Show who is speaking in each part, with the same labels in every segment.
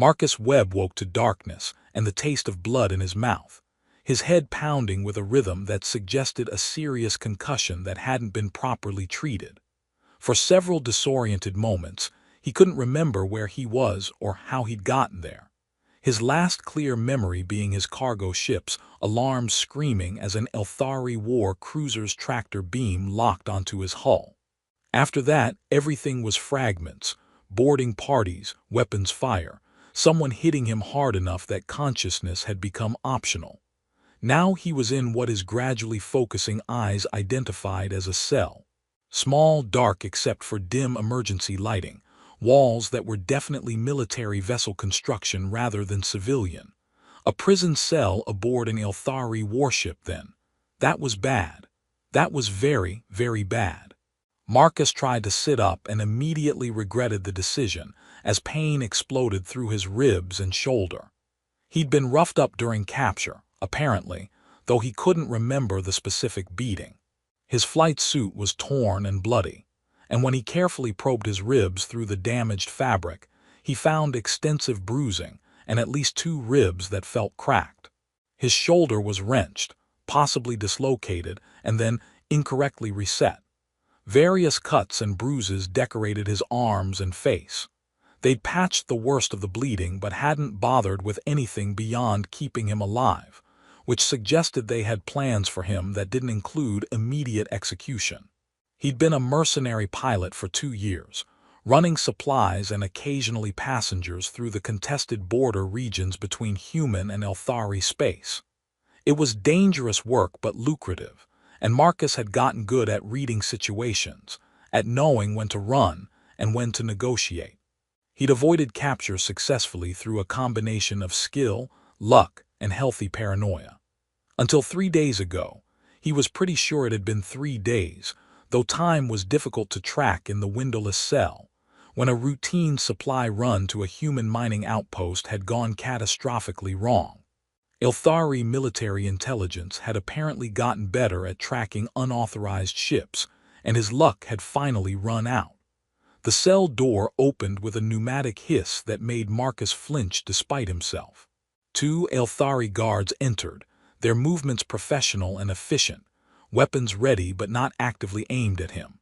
Speaker 1: Marcus Webb woke to darkness and the taste of blood in his mouth, his head pounding with a rhythm that suggested a serious concussion that hadn't been properly treated. For several disoriented moments, he couldn't remember where he was or how he'd gotten there, his last clear memory being his cargo ship's alarms screaming as an Elthari war cruiser's tractor beam locked onto his hull. After that, everything was fragments, boarding parties, weapons fire, someone hitting him hard enough that consciousness had become optional. Now he was in what his gradually focusing eyes identified as a cell. Small, dark except for dim emergency lighting, walls that were definitely military vessel construction rather than civilian. A prison cell aboard an Elthari warship then. That was bad. That was very, very bad. Marcus tried to sit up and immediately regretted the decision as pain exploded through his ribs and shoulder. He'd been roughed up during capture, apparently, though he couldn't remember the specific beating. His flight suit was torn and bloody, and when he carefully probed his ribs through the damaged fabric, he found extensive bruising and at least 2 ribs that felt cracked. His shoulder was wrenched, possibly dislocated, and then incorrectly reset. Various cuts and bruises decorated his arms and face. They'd patched the worst of the bleeding but hadn't bothered with anything beyond keeping him alive, which suggested they had plans for him that didn't include immediate execution. He'd been a mercenary pilot for 2 years, running supplies and occasionally passengers through the contested border regions between human and Elthari space. It was dangerous work but lucrative, and Marcus had gotten good at reading situations, at knowing when to run and when to negotiate. He'd avoided capture successfully through a combination of skill, luck, and healthy paranoia. Until 3 days ago, he was pretty sure it had been 3 days, though time was difficult to track in the windowless cell, when a routine supply run to a human mining outpost had gone catastrophically wrong. Elthari military intelligence had apparently gotten better at tracking unauthorized ships, and his luck had finally run out. The cell door opened with a pneumatic hiss that made Marcus flinch despite himself. 2 Elthari guards entered, their movements professional and efficient, weapons ready but not actively aimed at him.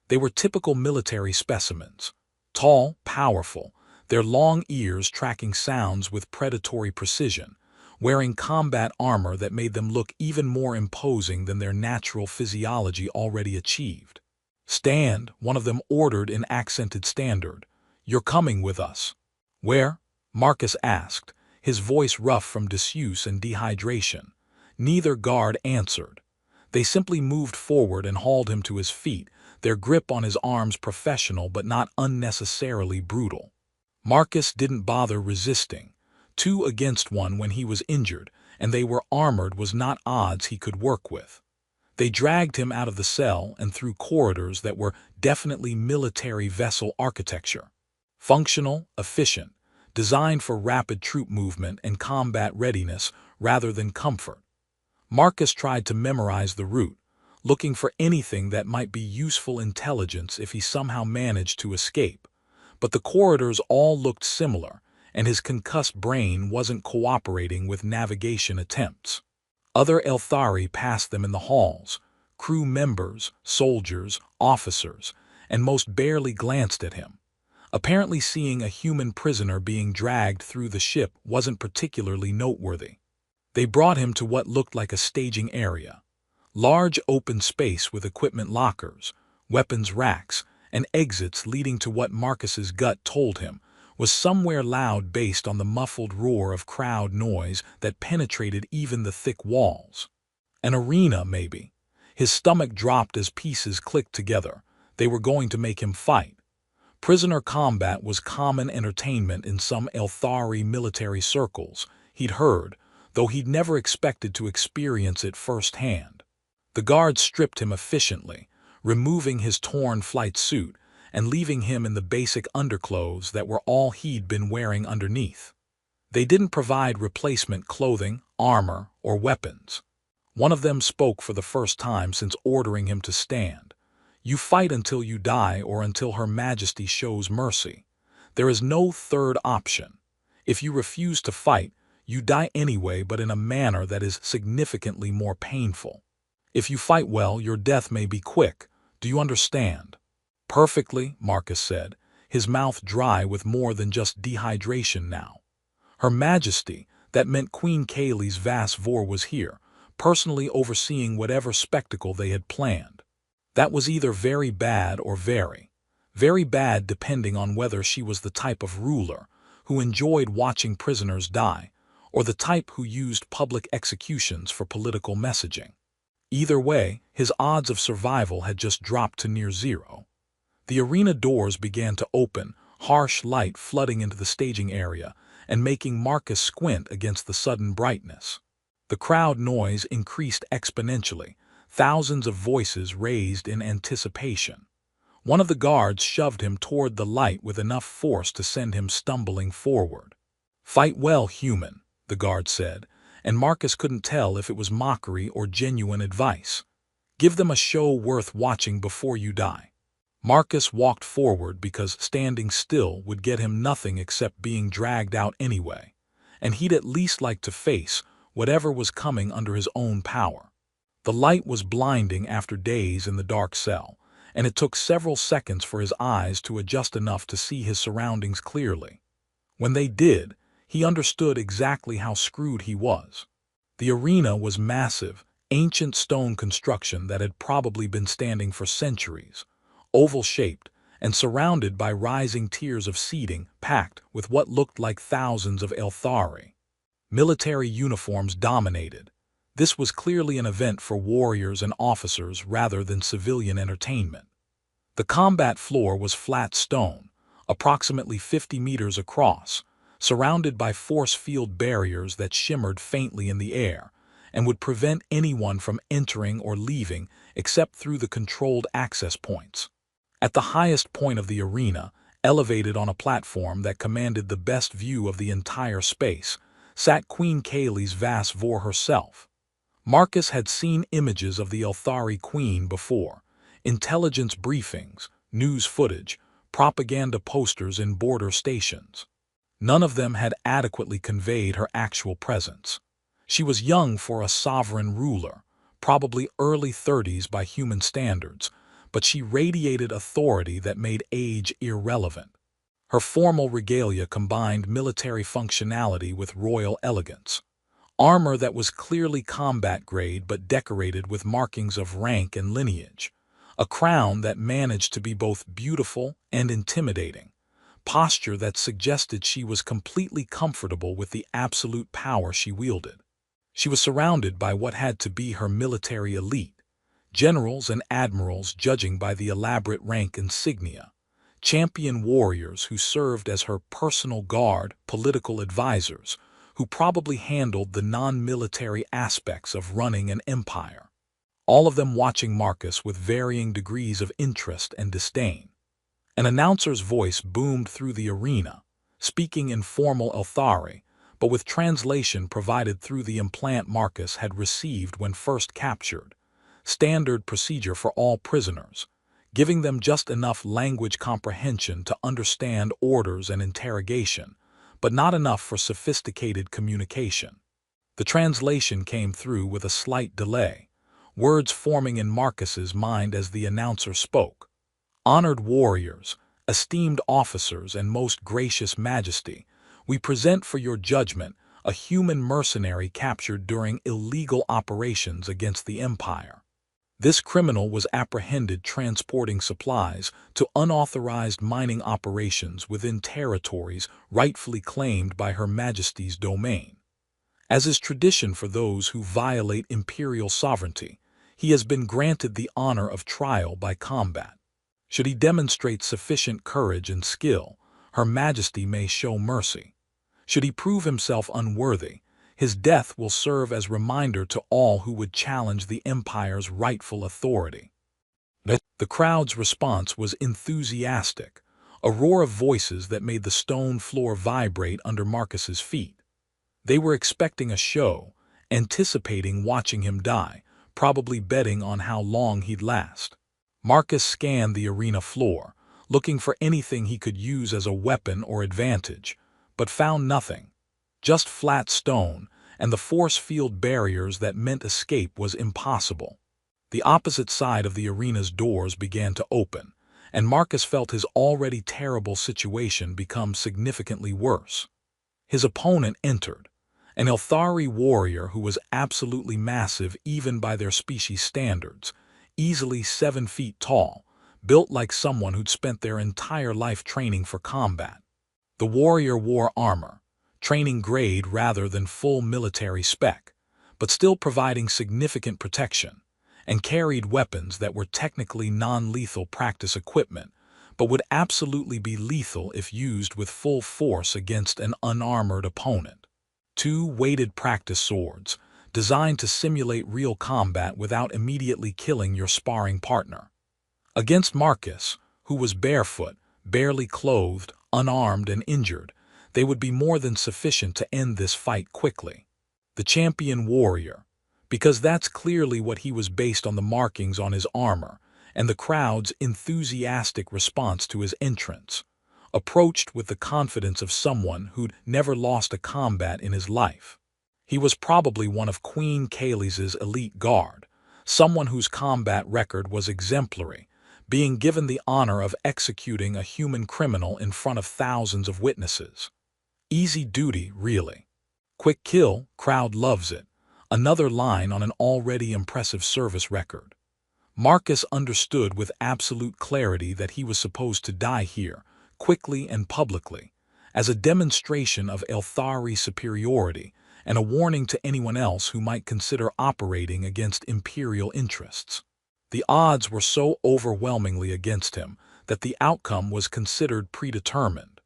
Speaker 1: They were typical military specimens, tall, powerful, their long ears tracking sounds with predatory precision, wearing combat armor that made them look even more imposing than their natural physiology already achieved. "Stand," one of them ordered in accented standard. "You're coming with us." "Where?" Marcus asked, his voice rough from disuse and dehydration. Neither guard answered. They simply moved forward and hauled him to his feet, their grip on his arms professional but not unnecessarily brutal. Marcus didn't bother resisting. 2 against 1 when he was injured, and they were armored was not odds he could work with. They dragged him out of the cell and through corridors that were definitely military vessel architecture. Functional, efficient, designed for rapid troop movement and combat readiness rather than comfort. Marcus tried to memorize the route, looking for anything that might be useful intelligence if he somehow managed to escape. But the corridors all looked similar, and his concussed brain wasn't cooperating with navigation attempts. Other Elthari passed them in the halls, crew members, soldiers, officers, and most barely glanced at him. Apparently seeing a human prisoner being dragged through the ship wasn't particularly noteworthy. They brought him to what looked like a staging area. Large open space with equipment lockers, weapons racks, and exits leading to what Marcus's gut told him was somewhere loud based on the muffled roar of crowd noise that penetrated even the thick walls. An arena, maybe. His stomach dropped as pieces clicked together. They were going to make him fight. Prisoner combat was common entertainment in some Elthari military circles, he'd heard, though he'd never expected to experience it firsthand. The guards stripped him efficiently, removing his torn flight suit and leaving him in the basic underclothes that were all he'd been wearing underneath. They didn't provide replacement clothing, armor, or weapons. One of them spoke for the first time since ordering him to stand. "You fight until you die or until Her Majesty shows mercy. There is no third option. If you refuse to fight, you die anyway, but in a manner that is significantly more painful. If you fight well, your death may be quick. Do you understand?" "Perfectly," Marcus said, his mouth dry with more than just dehydration now. Her Majesty, that meant Queen Kayleigh's vast vor, was here, personally overseeing whatever spectacle they had planned. That was either very bad or very bad, depending on whether she was the type of ruler who enjoyed watching prisoners die, or the type who used public executions for political messaging. Either way, his odds of survival had just dropped to near zero. The arena doors began to open, harsh light flooding into the staging area and making Marcus squint against the sudden brightness. The crowd noise increased exponentially, thousands of voices raised in anticipation. One of the guards shoved him toward the light with enough force to send him stumbling forward. "Fight well, human," the guard said, and Marcus couldn't tell if it was mockery or genuine advice. "Give them a show worth watching before you die." Marcus walked forward because standing still would get him nothing except being dragged out anyway, and he'd at least like to face whatever was coming under his own power. The light was blinding after days in the dark cell, and it took several seconds for his eyes to adjust enough to see his surroundings clearly. When they did, he understood exactly how screwed he was. The arena was massive, ancient stone construction that had probably been standing for centuries, oval-shaped and surrounded by rising tiers of seating packed with what looked like thousands of Elthari. Military uniforms dominated. This was clearly an event for warriors and officers rather than civilian entertainment. The combat floor was flat stone, approximately 50 meters across, surrounded by force field barriers that shimmered faintly in the air and would prevent anyone from entering or leaving except through the controlled access points. At the highest point of the arena, elevated on a platform that commanded the best view of the entire space, sat Queen Kayleigh's vast vor herself. Marcus had seen images of the Elthari Queen before: intelligence briefings, news footage, propaganda posters in border stations. None of them had adequately conveyed her actual presence. She was young for a sovereign ruler, probably early 30s by human standards, but she radiated authority that made age irrelevant. Her formal regalia combined military functionality with royal elegance. Armor that was clearly combat grade but decorated with markings of rank and lineage. A crown that managed to be both beautiful and intimidating. Posture that suggested she was completely comfortable with the absolute power she wielded. She was surrounded by what had to be her military elite. Generals and admirals judging by the elaborate rank insignia. Champion warriors who served as her personal guard, political advisors, who probably handled the non-military aspects of running an empire. All of them watching Marcus with varying degrees of interest and disdain. An announcer's voice boomed through the arena, speaking in formal Elthari, but with translation provided through the implant Marcus had received when first captured. Standard procedure for all prisoners, giving them just enough language comprehension to understand orders and interrogation, but not enough for sophisticated communication. The translation came through with a slight delay, words forming in Marcus's mind as the announcer spoke. "Honored warriors, esteemed officers, and most gracious Majesty, we present for your judgment a human mercenary captured during illegal operations against the Empire. This criminal was apprehended transporting supplies to unauthorized mining operations within territories rightfully claimed by Her Majesty's domain. As is tradition for those who violate imperial sovereignty, he has been granted the honor of trial by combat. Should he demonstrate sufficient courage and skill, Her Majesty may show mercy. Should he prove himself unworthy, his death will serve as reminder to all who would challenge the Empire's rightful authority." The crowd's response was enthusiastic, a roar of voices that made the stone floor vibrate under Marcus's feet. They were expecting a show, anticipating watching him die, probably betting on how long he'd last. Marcus scanned the arena floor, looking for anything he could use as a weapon or advantage, but found nothing. Just flat stone, and the force field barriers that meant escape was impossible. The opposite side of the arena's doors began to open, and Marcus felt his already terrible situation become significantly worse. His opponent entered, an Elthari warrior who was absolutely massive even by their species standards, easily 7 feet tall, built like someone who'd spent their entire life training for combat. The warrior wore armor, training grade rather than full military spec, but still providing significant protection, and carried weapons that were technically non-lethal practice equipment, but would absolutely be lethal if used with full force against an unarmored opponent. 2 weighted practice swords, designed to simulate real combat without immediately killing your sparring partner. Against Marcus, who was barefoot, barely clothed, unarmed, and injured, they would be more than sufficient to end this fight quickly. The champion warrior, because that's clearly what he was based on the markings on his armor, and the crowd's enthusiastic response to his entrance, approached with the confidence of someone who'd never lost a combat in his life. He was probably one of Queen Kaylee's elite guard, someone whose combat record was exemplary, being given the honor of executing a human criminal in front of thousands of witnesses. Easy duty, really. Quick kill, crowd loves it. Another line on an already impressive service record. Marcus understood with absolute clarity that he was supposed to die here, quickly and publicly, as a demonstration of Elthari superiority and a warning to anyone else who might consider operating against Imperial interests. The odds were so overwhelmingly against him that the outcome was considered predetermined,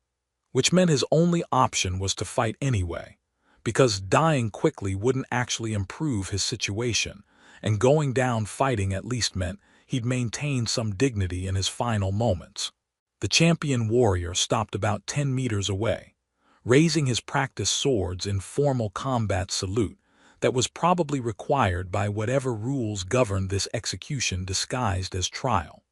Speaker 1: which meant his only option was to fight anyway, because dying quickly wouldn't actually improve his situation, and going down fighting at least meant he'd maintain some dignity in his final moments. The champion warrior stopped about 10 meters away, raising his practice swords in formal combat salute that was probably required by whatever rules governed this execution disguised as trial.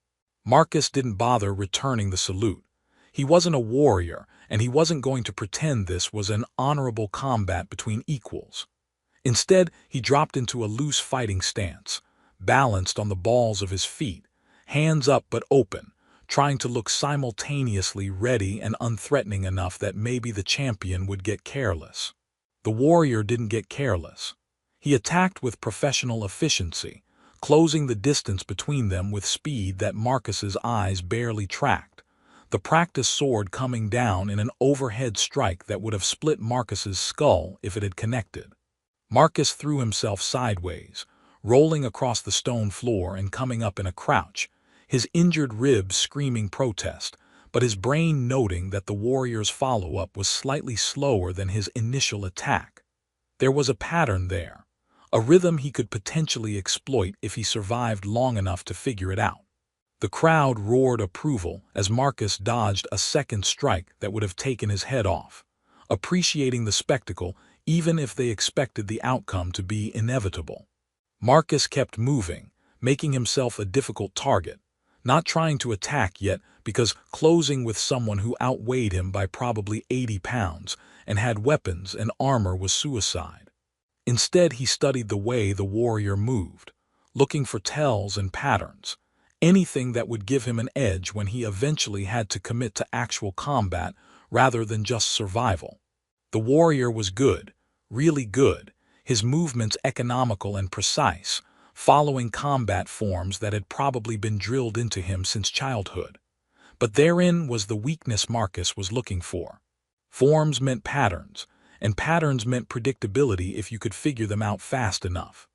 Speaker 1: Marcus didn't bother returning the salute. He wasn't a warrior, and he wasn't going to pretend this was an honorable combat between equals. Instead, he dropped into a loose fighting stance, balanced on the balls of his feet, hands up but open, trying to look simultaneously ready and unthreatening enough that maybe the champion would get careless. The warrior didn't get careless. He attacked with professional efficiency, closing the distance between them with speed that Marcus's eyes barely tracked, the practice sword coming down in an overhead strike that would have split Marcus's skull if it had connected. Marcus threw himself sideways, rolling across the stone floor and coming up in a crouch, his injured ribs screaming protest, but his brain noting that the warrior's follow-up was slightly slower than his initial attack. There was a pattern there, a rhythm he could potentially exploit if he survived long enough to figure it out. The crowd roared approval as Marcus dodged a second strike that would have taken his head off, appreciating the spectacle even if they expected the outcome to be inevitable. Marcus kept moving, making himself a difficult target, not trying to attack yet because closing with someone who outweighed him by probably 80 pounds and had weapons and armor was suicide. Instead, he studied the way the warrior moved, looking for tells and patterns, anything that would give him an edge when he eventually had to commit to actual combat rather than just survival. The warrior was good, really good, his movements economical and precise, following combat forms that had probably been drilled into him since childhood. But therein was the weakness Marcus was looking for. Forms meant patterns, and patterns meant predictability if you could figure them out fast enough.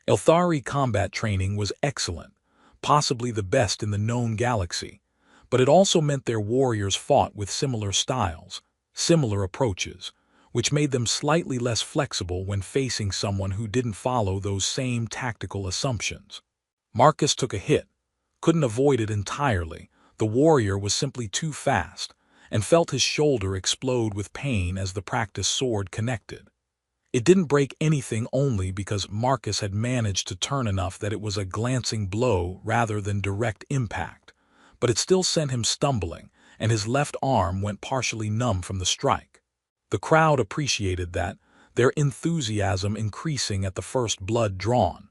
Speaker 1: Elthari combat training was excellent, possibly the best in the known galaxy, but it also meant their warriors fought with similar styles, similar approaches, which made them slightly less flexible when facing someone who didn't follow those same tactical assumptions. Marcus took a hit, couldn't avoid it entirely, the warrior was simply too fast, and felt his shoulder explode with pain as the practice sword connected. It didn't break anything only because Marcus had managed to turn enough that it was a glancing blow rather than direct impact, but it still sent him stumbling, and his left arm went partially numb from the strike. The crowd appreciated that, their enthusiasm increasing at the first blood drawn.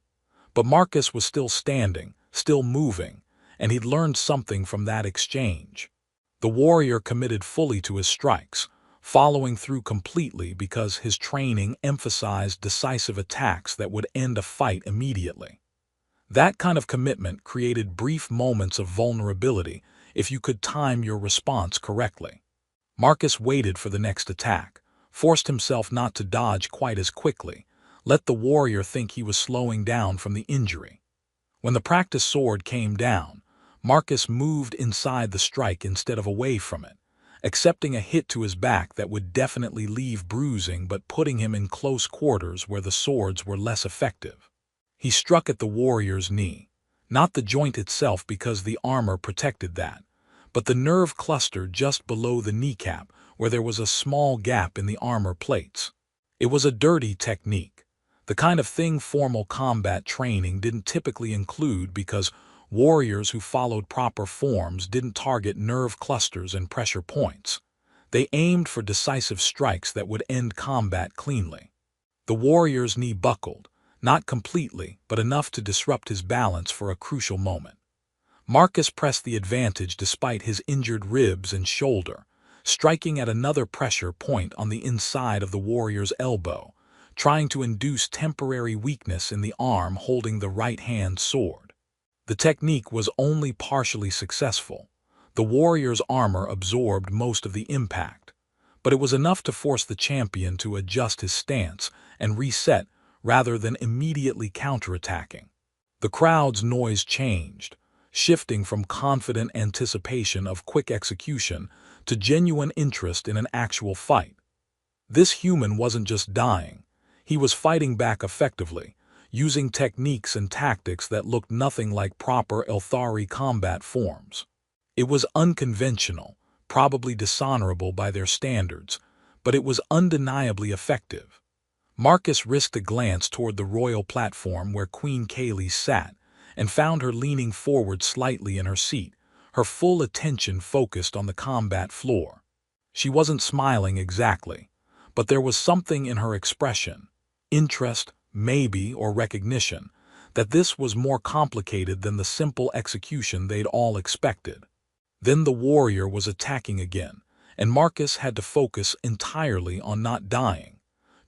Speaker 1: But Marcus was still standing, still moving, and he'd learned something from that exchange. The warrior committed fully to his strikes, following through completely because his training emphasized decisive attacks that would end a fight immediately. That kind of commitment created brief moments of vulnerability if you could time your response correctly. Marcus waited for the next attack, forced himself not to dodge quite as quickly, let the warrior think he was slowing down from the injury. When the practice sword came down, Marcus moved inside the strike instead of away from it, accepting a hit to his back that would definitely leave bruising but putting him in close quarters where the swords were less effective. He struck at the warrior's knee, not the joint itself because the armor protected that, but the nerve cluster just below the kneecap where there was a small gap in the armor plates. It was a dirty technique, the kind of thing formal combat training didn't typically include because warriors who followed proper forms didn't target nerve clusters and pressure points. They aimed for decisive strikes that would end combat cleanly. The warrior's knee buckled, not completely, but enough to disrupt his balance for a crucial moment. Marcus pressed the advantage despite his injured ribs and shoulder, striking at another pressure point on the inside of the warrior's elbow, trying to induce temporary weakness in the arm holding the right-hand sword. The technique was only partially successful. The warrior's armor absorbed most of the impact, but it was enough to force the champion to adjust his stance and reset rather than immediately counterattacking. The crowd's noise changed, shifting from confident anticipation of quick execution to genuine interest in an actual fight. This human wasn't just dying, he was fighting back effectively, using techniques and tactics that looked nothing like proper Elthari combat forms. It was unconventional, probably dishonorable by their standards, but it was undeniably effective. Marcus risked a glance toward the royal platform where Queen Kaylee sat, and found her leaning forward slightly in her seat, her full attention focused on the combat floor. She wasn't smiling exactly, but there was something in her expression, interest, maybe, or recognition, that this was more complicated than the simple execution they'd all expected. Then the warrior was attacking again, and Marcus had to focus entirely on not dying.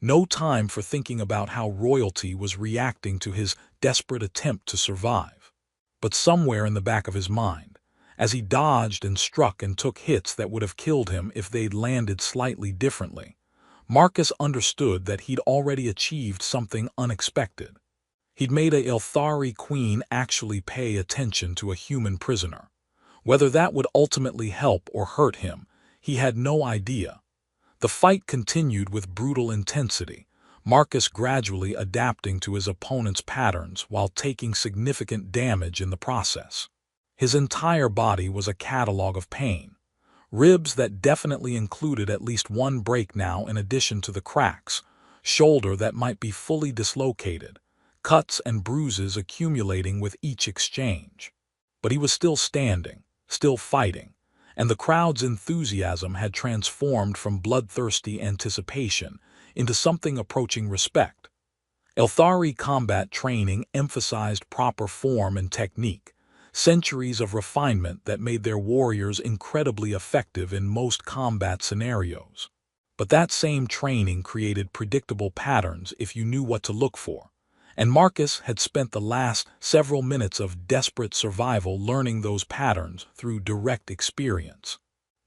Speaker 1: No time for thinking about how royalty was reacting to his desperate attempt to survive. But somewhere in the back of his mind, as he dodged and struck and took hits that would have killed him if they'd landed slightly differently, Marcus understood that he'd already achieved something unexpected. He'd made a Elthari queen actually pay attention to a human prisoner. Whether that would ultimately help or hurt him, he had no idea. The fight continued with brutal intensity, Marcus gradually adapting to his opponent's patterns while taking significant damage in the process. His entire body was a catalog of pain. Ribs that definitely included at least one break now in addition to the cracks, shoulder that might be fully dislocated, cuts and bruises accumulating with each exchange. But he was still standing, still fighting, and the crowd's enthusiasm had transformed from bloodthirsty anticipation into something approaching respect. Elthari combat training emphasized proper form and technique, centuries of refinement that made their warriors incredibly effective in most combat scenarios. But that same training created predictable patterns if you knew what to look for, and Marcus had spent the last several minutes of desperate survival learning those patterns through direct experience.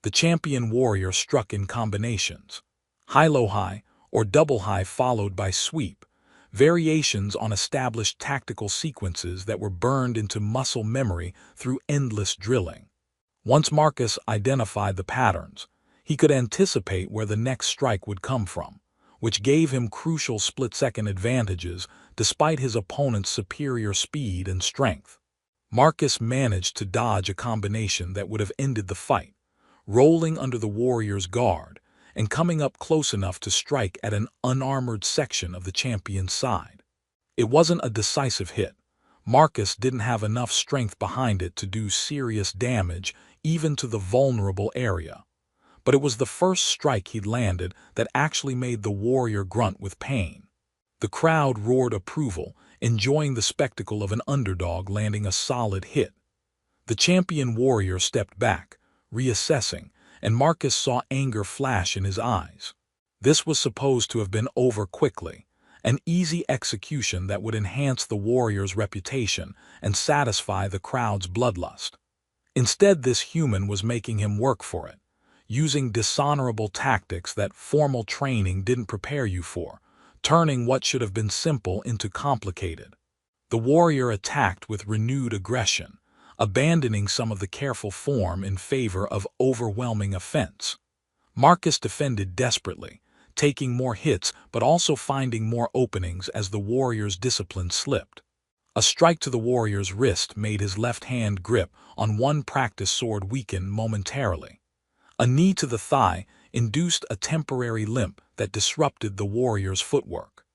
Speaker 1: The champion warrior struck in combinations, high-low-high or double-high followed by sweep, variations on established tactical sequences that were burned into muscle memory through endless drilling. Once Marcus identified the patterns, he could anticipate where the next strike would come from, which gave him crucial split-second advantages despite his opponent's superior speed and strength. Marcus managed to dodge a combination that would have ended the fight, rolling under the warrior's guard and coming up close enough to strike at an unarmored section of the champion's side. It wasn't a decisive hit. Marcus didn't have enough strength behind it to do serious damage even to the vulnerable area. but it was the first strike he'd landed that actually made the warrior grunt with pain. The crowd roared approval, enjoying the spectacle of an underdog landing a solid hit. The champion warrior stepped back, reassessing, and Marcus saw anger flash in his eyes. This was supposed to have been over quickly, an easy execution that would enhance the warrior's reputation and satisfy the crowd's bloodlust. Instead, this human was making him work for it, using dishonorable tactics that formal training didn't prepare you for, turning what should have been simple into complicated. The warrior attacked with renewed aggression, abandoning some of the careful form in favor of overwhelming offense. Marcus defended desperately, taking more hits but also finding more openings as the warrior's discipline slipped. A strike to the warrior's wrist made his left hand grip on one practice sword weaken momentarily. A knee to the thigh induced a temporary limp that disrupted the warrior's footwork.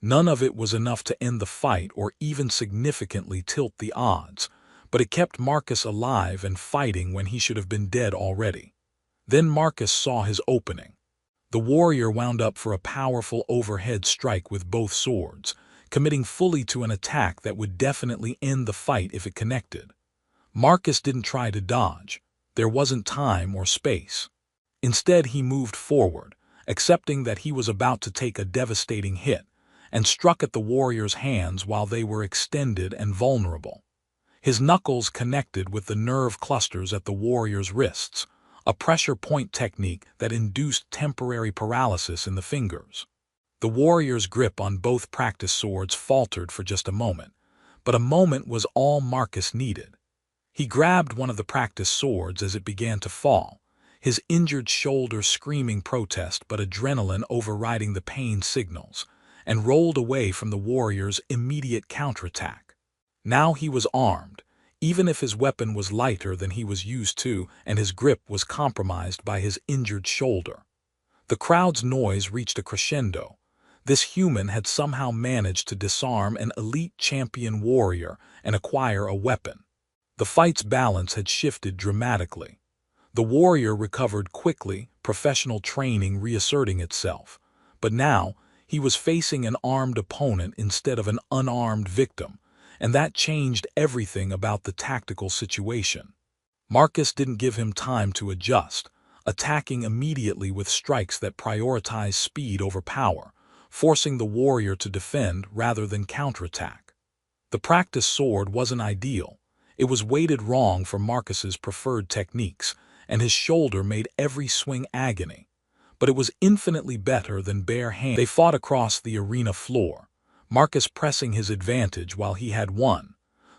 Speaker 1: None of it was enough to end the fight or even significantly tilt the odds, but it kept Marcus alive and fighting when he should have been dead already. Then Marcus saw his opening. The warrior wound up for a powerful overhead strike with both swords, committing fully to an attack that would definitely end the fight if it connected. Marcus didn't try to dodge. There wasn't time or space. Instead, he moved forward, accepting that he was about to take a devastating hit, and struck at the warrior's hands while they were extended and vulnerable. His knuckles connected with the nerve clusters at the warrior's wrists, a pressure point technique that induced temporary paralysis in the fingers. The warrior's grip on both practice swords faltered for just a moment, but a moment was all Marcus needed. He grabbed one of the practice swords as it began to fall, his injured shoulder screaming protest but adrenaline overriding the pain signals, and rolled away from the warrior's immediate counterattack. Now he was armed, even if his weapon was lighter than he was used to and his grip was compromised by his injured shoulder. The crowd's noise reached a crescendo. This human had somehow managed to disarm an elite champion warrior and acquire a weapon. The fight's balance had shifted dramatically. The warrior recovered quickly, professional training reasserting itself, but now he was facing an armed opponent instead of an unarmed victim, and that changed everything about the tactical situation. Marcus didn't give him time to adjust, attacking immediately with strikes that prioritized speed over power, forcing the warrior to defend rather than counterattack. The practice sword wasn't ideal. It was weighted wrong for Marcus's preferred techniques, and his shoulder made every swing agony. But it was infinitely better than barehanded. They fought across the arena floor, Marcus pressing his advantage while he had won,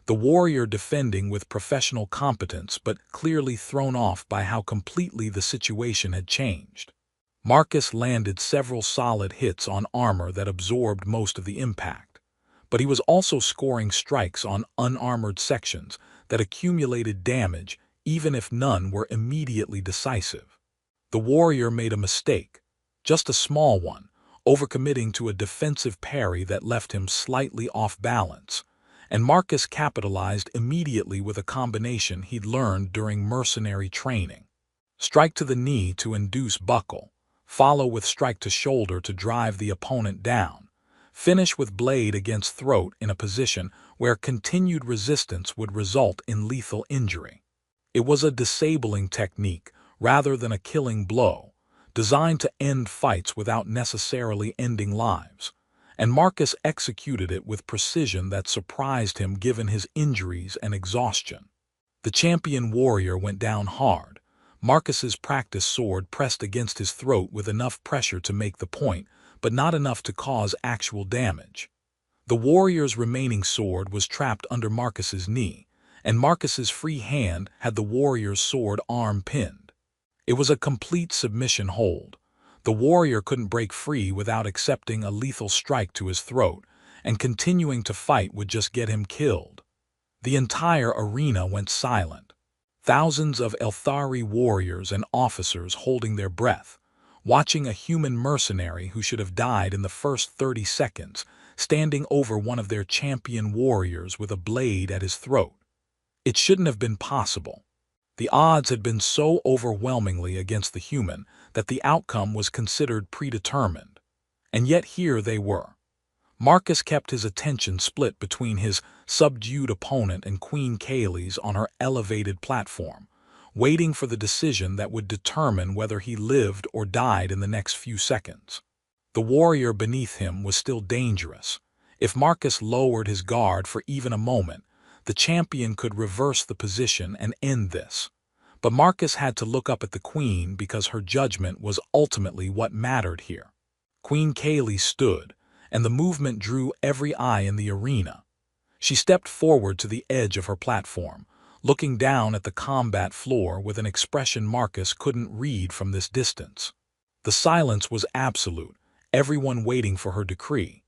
Speaker 1: the warrior defending with professional competence but clearly thrown off by how completely the situation had changed. Marcus landed several solid hits on armor that absorbed most of the impact, but he was also scoring strikes on unarmored sections that accumulated damage even if none were immediately decisive. The warrior made a mistake, just a small one, overcommitting to a defensive parry that left him slightly off balance, and Marcus capitalized immediately with a combination he'd learned during mercenary training. Strike to the knee to induce buckle, follow with strike to shoulder to drive the opponent down, finish with blade against throat in a position where continued resistance would result in lethal injury. It was a disabling technique rather than a killing blow, designed to end fights without necessarily ending lives, and Marcus executed it with precision that surprised him given his injuries and exhaustion. The champion warrior went down hard. Marcus's practice sword pressed against his throat with enough pressure to make the point, but not enough to cause actual damage. The warrior's remaining sword was trapped under Marcus's knee, and Marcus's free hand had the warrior's sword arm pinned. It was a complete submission hold. The warrior couldn't break free without accepting a lethal strike to his throat, and continuing to fight would just get him killed. The entire arena went silent. Thousands of Elthari warriors and officers holding their breath, watching a human mercenary who should have died in the first 30 seconds, standing over one of their champion warriors with a blade at his throat. It shouldn't have been possible. The odds had been so overwhelmingly against the human that the outcome was considered predetermined. And yet here they were. Marcus kept his attention split between his subdued opponent and Queen Kaylee's on her elevated platform, waiting for the decision that would determine whether he lived or died in the next few seconds. The warrior beneath him was still dangerous. If Marcus lowered his guard for even a moment, the champion could reverse the position and end this. But Marcus had to look up at the queen because her judgment was ultimately what mattered here. Queen Kaylee stood, and the movement drew every eye in the arena. She stepped forward to the edge of her platform, looking down at the combat floor with an expression Marcus couldn't read from this distance. The silence was absolute, everyone waiting for her decree.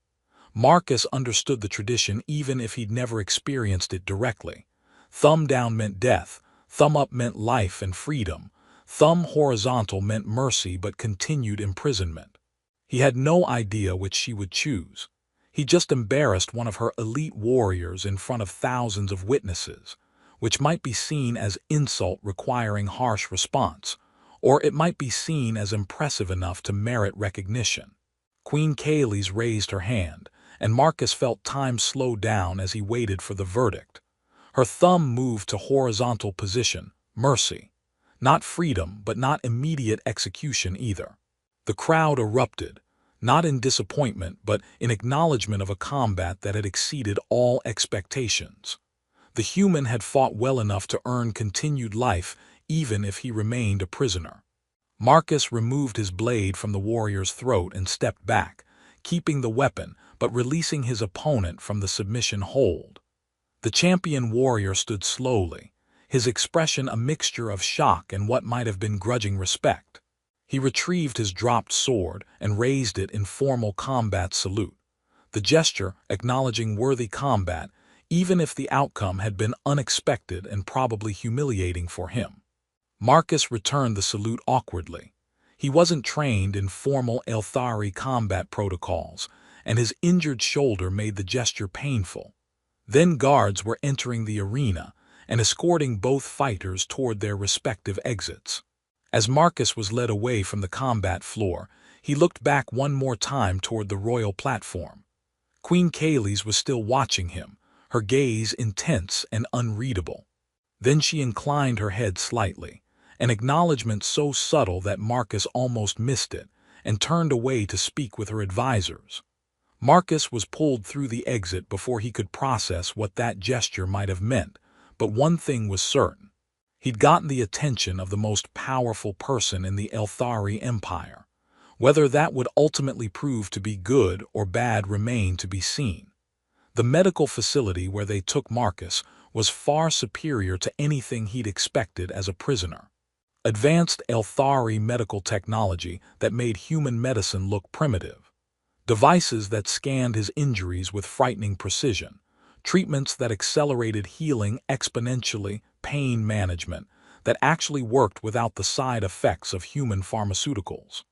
Speaker 1: Marcus understood the tradition even if he'd never experienced it directly. Thumb down meant death, thumb up meant life and freedom, thumb horizontal meant mercy but continued imprisonment. He had no idea which she would choose. He just embarrassed one of her elite warriors in front of thousands of witnesses, which might be seen as insult requiring harsh response, or it might be seen as impressive enough to merit recognition. Queen Kaylee's raised her hand, and Marcus felt time slow down as he waited for the verdict. Her thumb moved to horizontal position, mercy. Not freedom, but not immediate execution either. The crowd erupted, not in disappointment, but in acknowledgement of a combat that had exceeded all expectations. The human had fought well enough to earn continued life, even if he remained a prisoner. Marcus removed his blade from the warrior's throat and stepped back, keeping the weapon, but releasing his opponent from the submission hold. The champion warrior stood slowly, his expression a mixture of shock and what might have been grudging respect. He retrieved his dropped sword and raised it in formal combat salute, the gesture acknowledging worthy combat, even if the outcome had been unexpected and probably humiliating for him. Marcus returned the salute awkwardly. He wasn't trained in formal Elthari combat protocols, and his injured shoulder made the gesture painful. Then guards were entering the arena and escorting both fighters toward their respective exits. As Marcus was led away from the combat floor, he looked back one more time toward the royal platform. Queen Kaylee's was still watching him, her gaze intense and unreadable. Then she inclined her head slightly, an acknowledgement so subtle that Marcus almost missed it, and turned away to speak with her advisors. Marcus was pulled through the exit before he could process what that gesture might have meant, but one thing was certain. He'd gotten the attention of the most powerful person in the Elthari Empire. Whether that would ultimately prove to be good or bad remained to be seen. The medical facility where they took Marcus was far superior to anything he'd expected as a prisoner. Advanced Elthari medical technology that made human medicine look primitive. Devices that scanned his injuries with frightening precision. Treatments that accelerated healing exponentially, pain management that actually worked without the side effects of human pharmaceuticals.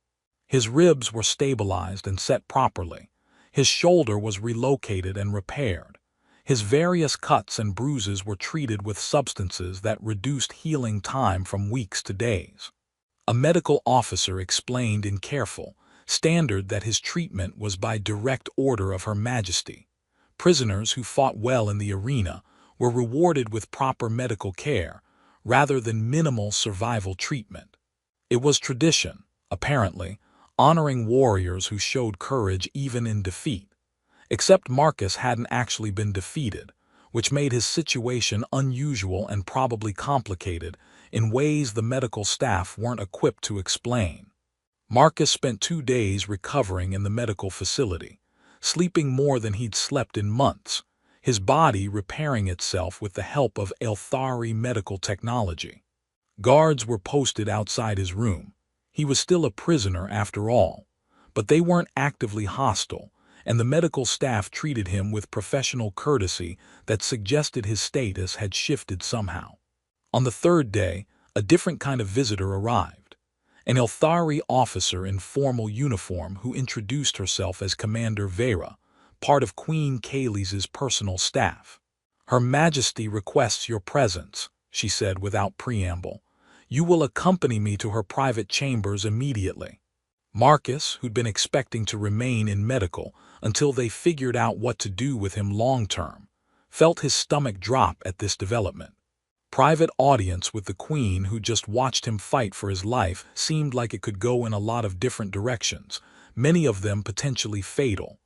Speaker 1: His ribs were stabilized and set properly. His shoulder was relocated and repaired. His various cuts and bruises were treated with substances that reduced healing time from weeks to days. A medical officer explained in careful, standard that his treatment was by direct order of Her Majesty. Prisoners who fought well in the arena were rewarded with proper medical care, rather than minimal survival treatment. It was tradition, apparently, honoring warriors who showed courage even in defeat. Except Marcus hadn't actually been defeated, which made his situation unusual and probably complicated in ways the medical staff weren't equipped to explain. Marcus spent 2 days recovering in the medical facility, sleeping more than he'd slept in months, his body repairing itself with the help of Elthari medical technology. Guards were posted outside his room. He was still a prisoner after all, but they weren't actively hostile, and the medical staff treated him with professional courtesy that suggested his status had shifted somehow. On the 3rd day, a different kind of visitor arrived. An Elthari officer in formal uniform who introduced herself as Commander Vera, part of Queen Kaylee's personal staff. Her Majesty requests your presence, she said without preamble. You will accompany me to her private chambers immediately. Marcus, who'd been expecting to remain in medical until they figured out what to do with him long-term, felt his stomach drop at this development. Private audience with the Queen, who just watched him fight for his life, seemed like it could go in a lot of different directions, many of them potentially fatal.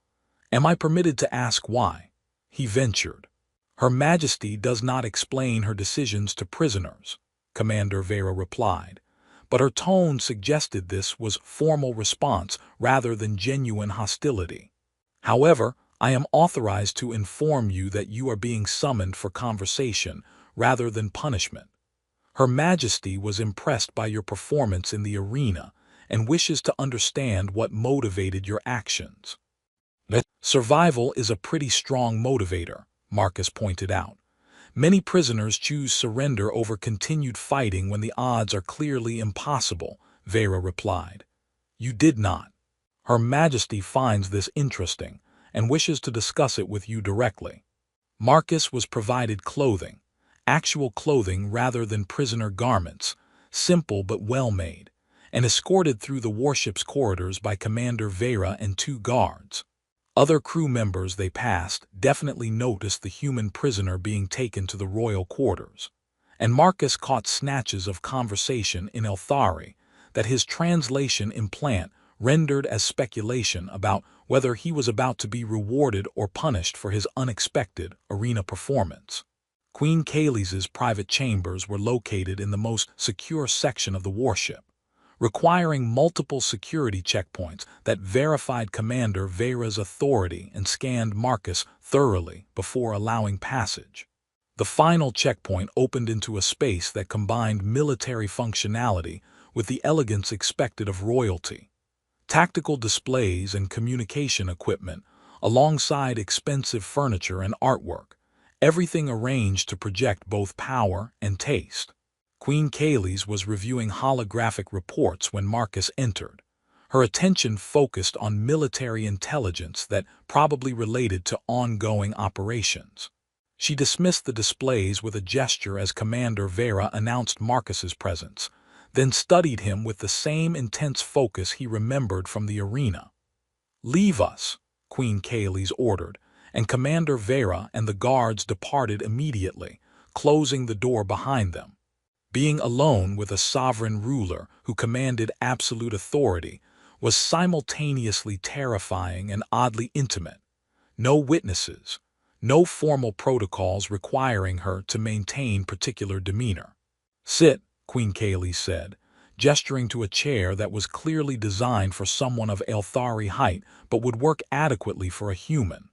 Speaker 1: Am I permitted to ask why? He ventured. Her Majesty does not explain her decisions to prisoners, Commander Vera replied, but her tone suggested this was formal response rather than genuine hostility. However, I am authorized to inform you that you are being summoned for conversation rather than punishment. Her Majesty was impressed by your performance in the arena and wishes to understand what motivated your actions. Survival is a pretty strong motivator, Marcus pointed out. Many prisoners choose surrender over continued fighting when the odds are clearly impossible, Vera replied. You did not. Her Majesty finds this interesting and wishes to discuss it with you directly. Marcus was provided clothing, actual clothing rather than prisoner garments, simple but well-made, and escorted through the warship's corridors by Commander Vera and 2 guards. Other crew members they passed definitely noticed the human prisoner being taken to the royal quarters, and Marcus caught snatches of conversation in Elthari that his translation implant rendered as speculation about whether he was about to be rewarded or punished for his unexpected arena performance. Queen Kaylee's private chambers were located in the most secure section of the warship, requiring multiple security checkpoints that verified Commander Vera's authority and scanned Marcus thoroughly before allowing passage. The final checkpoint opened into a space that combined military functionality with the elegance expected of royalty. Tactical displays and communication equipment, alongside expensive furniture and artwork, everything arranged to project both power and taste. Queen Kaylee's was reviewing holographic reports when Marcus entered. Her attention focused on military intelligence that probably related to ongoing operations. She dismissed the displays with a gesture as Commander Vera announced Marcus's presence, then studied him with the same intense focus he remembered from the arena. Leave us, Queen Kaylee's ordered, and Commander Vera and the guards departed immediately, closing the door behind them. Being alone with a sovereign ruler who commanded absolute authority was simultaneously terrifying and oddly intimate. No witnesses, no formal protocols requiring her to maintain particular demeanor. Sit, Queen Kaylee said, gesturing to a chair that was clearly designed for someone of Elthari height but would work adequately for a human.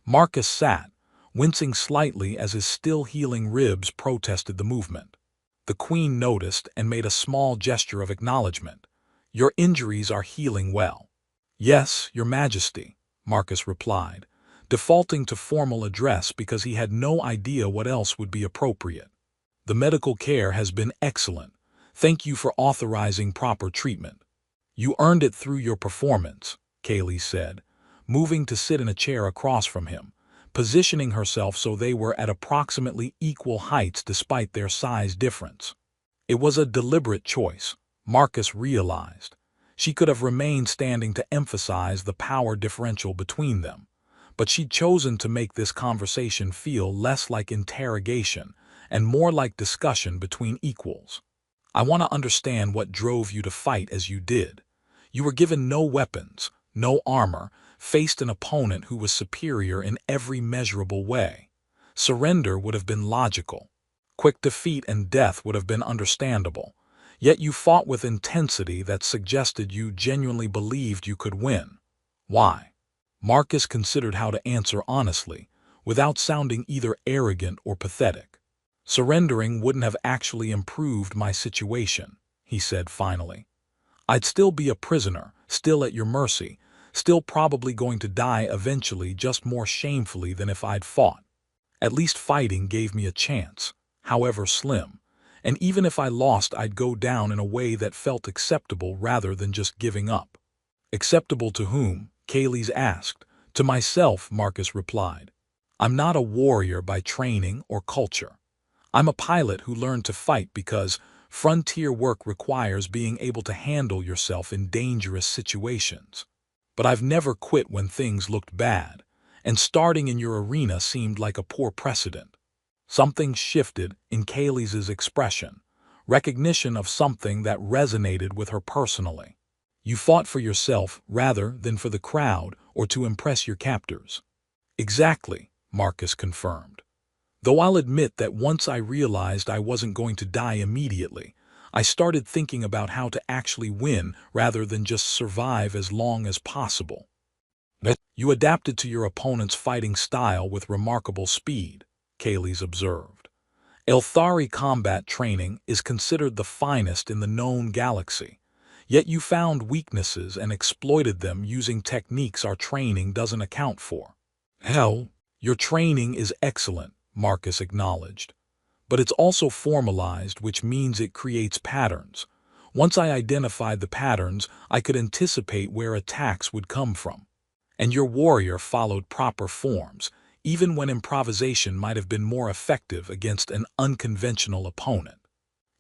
Speaker 1: Marcus sat, wincing slightly as his still-healing ribs protested the movement. The Queen noticed and made a small gesture of acknowledgement. Your injuries are healing well. Yes, Your Majesty, Marcus replied, defaulting to formal address because he had no idea what else would be appropriate. The medical care has been excellent. Thank you for authorizing proper treatment. You earned it through your performance, Kaylee said, moving to sit in a chair across from him, positioning herself so they were at approximately equal heights despite their size difference. It was a deliberate choice, Marcus realized. She could have remained standing to emphasize the power differential between them, but she'd chosen to make this conversation feel less like interrogation and more like discussion between equals. I want to understand what drove you to fight as you did. You were given no weapons, no armor, faced an opponent who was superior in every measurable way. Surrender would have been logical. Quick defeat and death would have been understandable. Yet you fought with intensity that suggested you genuinely believed you could win. Why? Marcus considered how to answer honestly, without sounding either arrogant or pathetic. Surrendering wouldn't have actually improved my situation, he said finally. I'd still be a prisoner, still at your mercy, still probably going to die eventually, just more shamefully than if I'd fought. At least fighting gave me a chance, however slim, and even if I lost I'd go down in a way that felt acceptable rather than just giving up. Acceptable to whom? Kaylee's asked. To myself, Marcus replied. I'm not a warrior by training or culture. I'm a pilot who learned to fight because frontier work requires being able to handle yourself in dangerous situations. But I've never quit when things looked bad, and starting in your arena seemed like a poor precedent. Something shifted in Kaylee's expression, recognition of something that resonated with her personally. You fought for yourself rather than for the crowd or to impress your captors. Exactly, Marcus confirmed. Though I'll admit that once I realized I wasn't going to die immediately, I started thinking about how to actually win rather than just survive as long as possible. You adapted to your opponent's fighting style with remarkable speed, Kaylee's observed. Elthari combat training is considered the finest in the known galaxy, yet you found weaknesses and exploited them using techniques our training doesn't account for. Hell, your training is excellent, Marcus acknowledged. But it's also formalized, which means it creates patterns. Once I identified the patterns, I could anticipate where attacks would come from. And your warrior followed proper forms, even when improvisation might have been more effective against an unconventional opponent.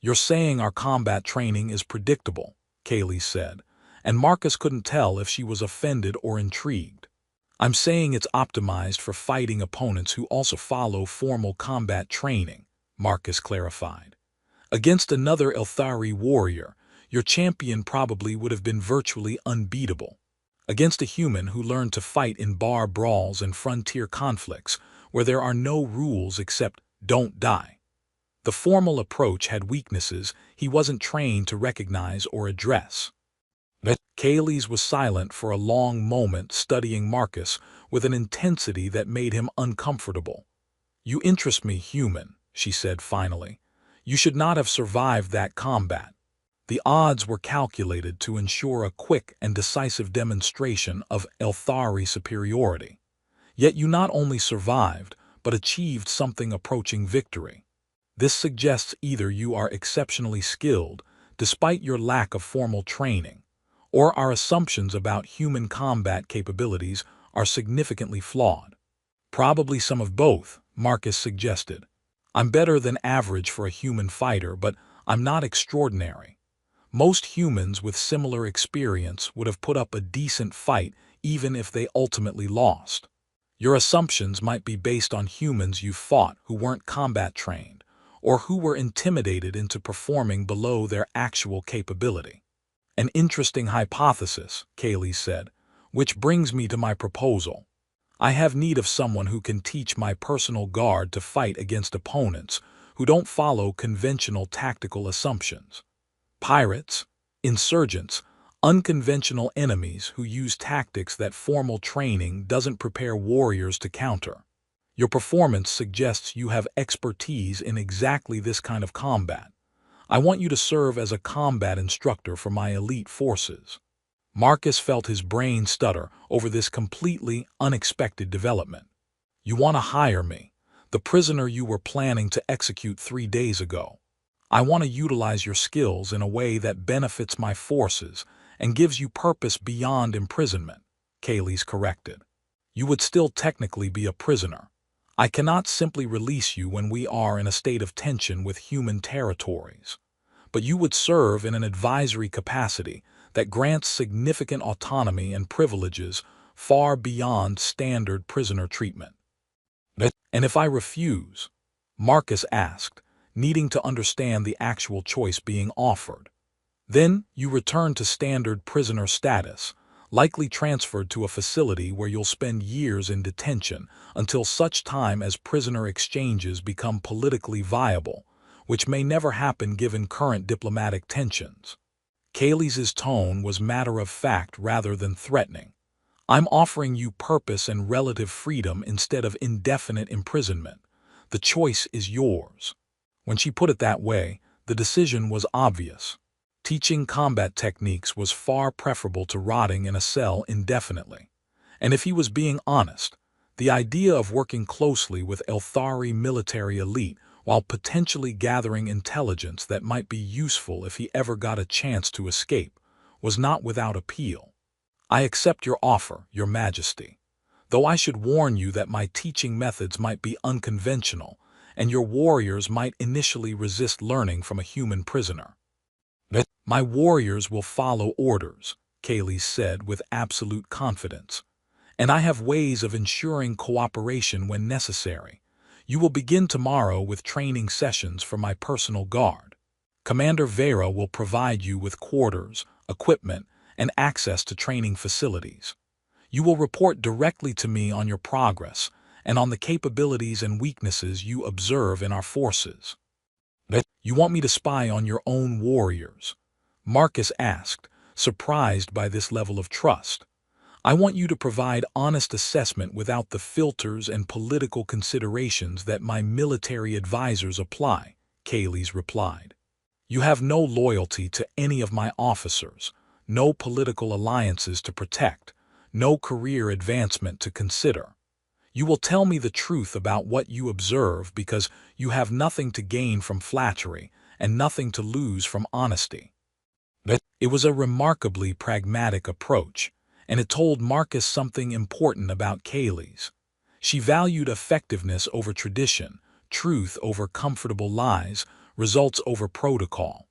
Speaker 1: You're saying our combat training is predictable, Kaylee said, and Marcus couldn't tell if she was offended or intrigued. I'm saying it's optimized for fighting opponents who also follow formal combat training, Marcus clarified. Against another Elthari warrior, your champion probably would have been virtually unbeatable. Against a human who learned to fight in bar brawls and frontier conflicts where there are no rules except don't die. The formal approach had weaknesses he wasn't trained to recognize or address. Kaylee's was silent for a long moment, studying Marcus with an intensity that made him uncomfortable. You interest me, human, she said finally. You should not have survived that combat. The odds were calculated to ensure a quick and decisive demonstration of Elthari superiority. Yet you not only survived, but achieved something approaching victory. This suggests either you are exceptionally skilled, despite your lack of formal training, or our assumptions about human combat capabilities are significantly flawed. Probably some of both, Marcus suggested. I'm better than average for a human fighter, but I'm not extraordinary. Most humans with similar experience would have put up a decent fight even if they ultimately lost. Your assumptions might be based on humans you fought who weren't combat trained, or who were intimidated into performing below their actual capability. An interesting hypothesis, Kaylee said, which brings me to my proposal. I have need of someone who can teach my personal guard to fight against opponents who don't follow conventional tactical assumptions. Pirates, insurgents, unconventional enemies who use tactics that formal training doesn't prepare warriors to counter. Your performance suggests you have expertise in exactly this kind of combat. I want you to serve as a combat instructor for my elite forces. Marcus felt his brain stutter over this completely unexpected development. You want to hire me, the prisoner you were planning to execute 3 days ago. I want to utilize your skills in a way that benefits my forces and gives you purpose beyond imprisonment, Kaylee's corrected. You would still technically be a prisoner. I cannot simply release you when we are in a state of tension with human territories. But you would serve in an advisory capacity that grants significant autonomy and privileges far beyond standard prisoner treatment. And if I refuse? Marcus asked, needing to understand the actual choice being offered. Then you return to standard prisoner status, likely transferred to a facility where you'll spend years in detention until such time as prisoner exchanges become politically viable, which may never happen given current diplomatic tensions. Kaylee's tone was matter-of-fact rather than threatening. I'm offering you purpose and relative freedom instead of indefinite imprisonment. The choice is yours. When she put it that way, the decision was obvious. Teaching combat techniques was far preferable to rotting in a cell indefinitely. And if he was being honest, the idea of working closely with Elthari military elite while potentially gathering intelligence that might be useful if he ever got a chance to escape was not without appeal. I accept your offer, Your Majesty, though I should warn you that my teaching methods might be unconventional and your warriors might initially resist learning from a human prisoner. My warriors will follow orders, Kaylee said with absolute confidence. And I have ways of ensuring cooperation when necessary. You will begin tomorrow with training sessions for my personal guard. Commander Vera will provide you with quarters, equipment, and access to training facilities. You will report directly to me on your progress and on the capabilities and weaknesses you observe in our forces. You want me to spy on your own warriors? Marcus asked, surprised by this level of trust. I want you to provide honest assessment without the filters and political considerations that my military advisors apply, Kaylee replied. You have no loyalty to any of my officers, no political alliances to protect, no career advancement to consider. You will tell me the truth about what you observe because you have nothing to gain from flattery and nothing to lose from honesty. It was a remarkably pragmatic approach, and it told Marcus something important about Kaylee. She valued effectiveness over tradition, truth over comfortable lies, results over protocol.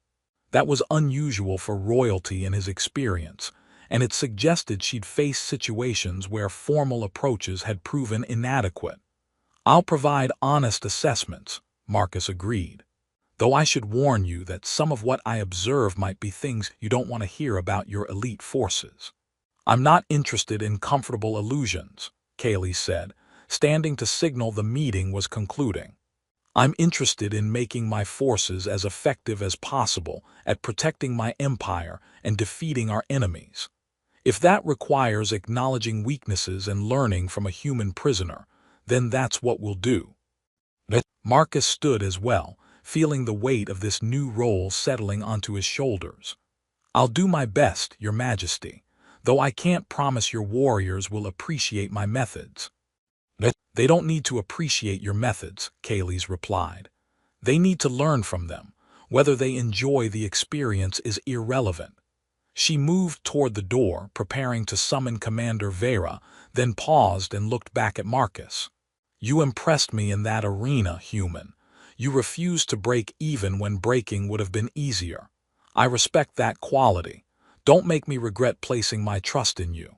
Speaker 1: That was unusual for royalty in his experience, and it suggested she'd faced situations where formal approaches had proven inadequate. I'll provide honest assessments, Marcus agreed. Though I should warn you that some of what I observe might be things you don't want to hear about your elite forces. I'm not interested in comfortable illusions, Kaylee said, standing to signal the meeting was concluding. I'm interested in making my forces as effective as possible at protecting my empire and defeating our enemies. If that requires acknowledging weaknesses and learning from a human prisoner, then that's what we'll do. Marcus stood as well, feeling the weight of this new role settling onto his shoulders. I'll do my best, Your Majesty, though I can't promise your warriors will appreciate my methods. They don't need to appreciate your methods, Kaylee replied. They need to learn from them. Whether they enjoy the experience is irrelevant. She moved toward the door, preparing to summon Commander Vera, then paused and looked back at Marcus. You impressed me in that arena, human. You refused to break even when breaking would have been easier. I respect that quality. Don't make me regret placing my trust in you.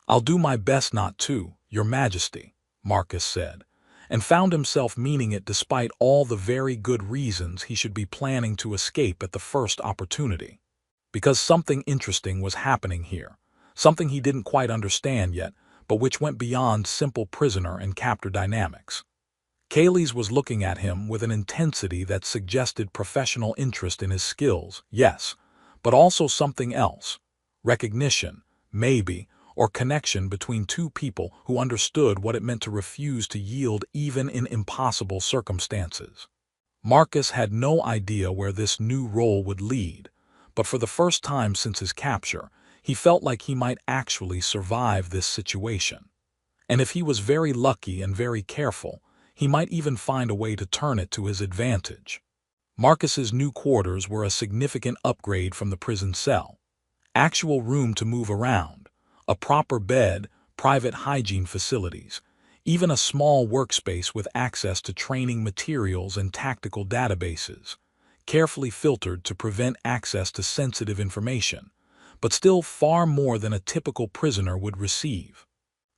Speaker 1: I'll do my best not to, Your Majesty, Marcus said, and found himself meaning it despite all the very good reasons he should be planning to escape at the first opportunity. Because something interesting was happening here, something he didn't quite understand yet, but which went beyond simple prisoner and captor dynamics. Kaylee was looking at him with an intensity that suggested professional interest in his skills, yes, but also something else, recognition, maybe, or connection between two people who understood what it meant to refuse to yield even in impossible circumstances. Marcus had no idea where this new role would lead, but for the first time since his capture, he felt like he might actually survive this situation. And if he was very lucky and very careful, he might even find a way to turn it to his advantage. Marcus's new quarters were a significant upgrade from the prison cell. Actual room to move around, a proper bed, private hygiene facilities, even a small workspace with access to training materials and tactical databases, carefully filtered to prevent access to sensitive information, but still far more than a typical prisoner would receive.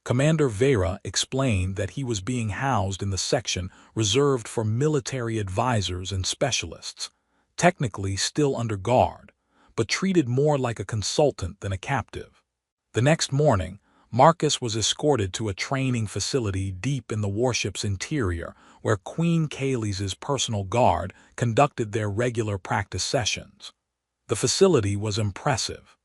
Speaker 1: Commander Vera explained that he was being housed in the section reserved for military advisors and specialists, technically still under guard, but treated more like a consultant than a captive. The next morning, Marcus was escorted to a training facility deep in the warship's interior where Queen Kaylee's personal guard conducted their regular practice sessions. The facility was impressive.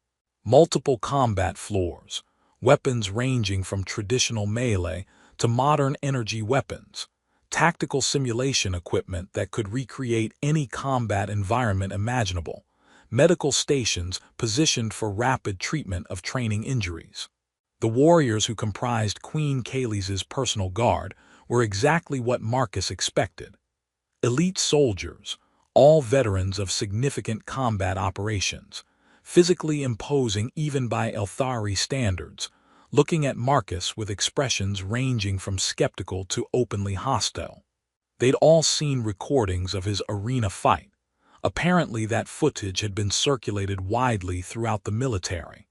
Speaker 1: Multiple combat floors, weapons ranging from traditional melee to modern energy weapons, tactical simulation equipment that could recreate any combat environment imaginable, medical stations positioned for rapid treatment of training injuries. The warriors who comprised Queen Kaylee's personal guard were exactly what Marcus expected. Elite soldiers, all veterans of significant combat operations, physically imposing even by Elthari standards, looking at Marcus with expressions ranging from skeptical to openly hostile. They'd all seen recordings of his arena fight. Apparently that footage had been circulated widely throughout the military.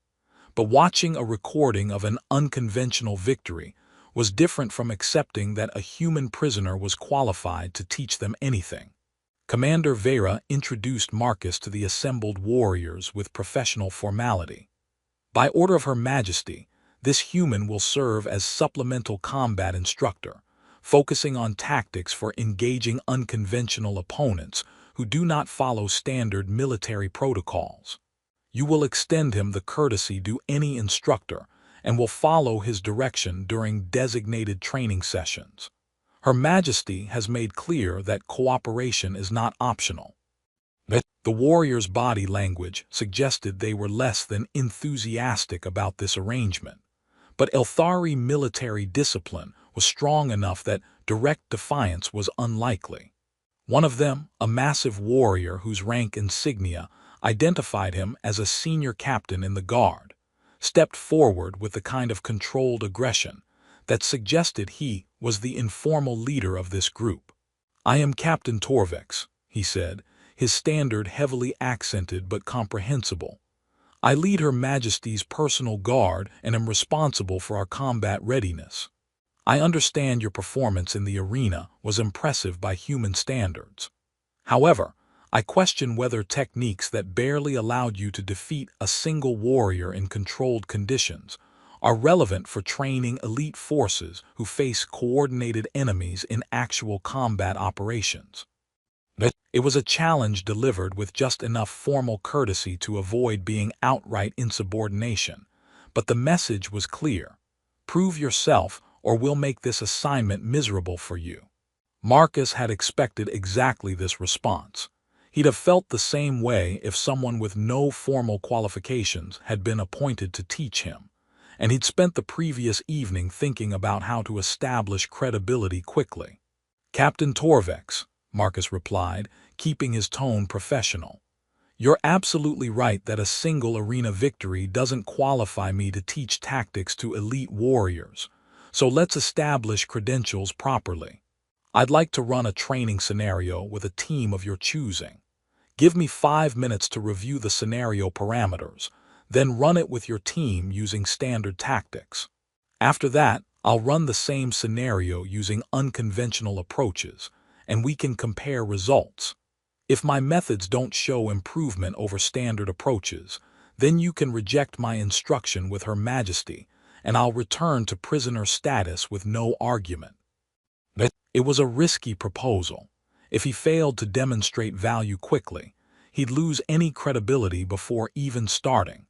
Speaker 1: But watching a recording of an unconventional victory was different from accepting that a human prisoner was qualified to teach them anything. Commander Vera introduced Marcus to the assembled warriors with professional formality. By order of Her Majesty, this human will serve as supplemental combat instructor, focusing on tactics for engaging unconventional opponents who do not follow standard military protocols. You will extend him the courtesy due any instructor and will follow his direction during designated training sessions. Her Majesty has made clear that cooperation is not optional. The warriors' body language suggested they were less than enthusiastic about this arrangement, but Elthari military discipline was strong enough that direct defiance was unlikely. One of them, a massive warrior whose rank insignia identified him as a senior captain in the guard, stepped forward with the kind of controlled aggression that suggested he was the informal leader of this group. "I am Captain Torvex," he said, his standard heavily accented but comprehensible. "I lead Her Majesty's personal guard and am responsible for our combat readiness. I understand your performance in the arena was impressive by human standards. However, I question whether techniques that barely allowed you to defeat a single warrior in controlled conditions are relevant for training elite forces who face coordinated enemies in actual combat operations." It was a challenge delivered with just enough formal courtesy to avoid being outright insubordination, but the message was clear: prove yourself or we'll make this assignment miserable for you. Marcus had expected exactly this response. He'd have felt the same way if someone with no formal qualifications had been appointed to teach him, and he'd spent the previous evening thinking about how to establish credibility quickly. "Captain Torvex," Marcus replied, keeping his tone professional. "You're absolutely right that a single arena victory doesn't qualify me to teach tactics to elite warriors, so let's establish credentials properly. I'd like to run a training scenario with a team of your choosing. Give me 5 minutes to review the scenario parameters, then run it with your team using standard tactics. After that, I'll run the same scenario using unconventional approaches, and we can compare results. If my methods don't show improvement over standard approaches, then you can reject my instruction with Her Majesty, and I'll return to prisoner status with no argument." It was a risky proposal. If he failed to demonstrate value quickly, he'd lose any credibility before even starting.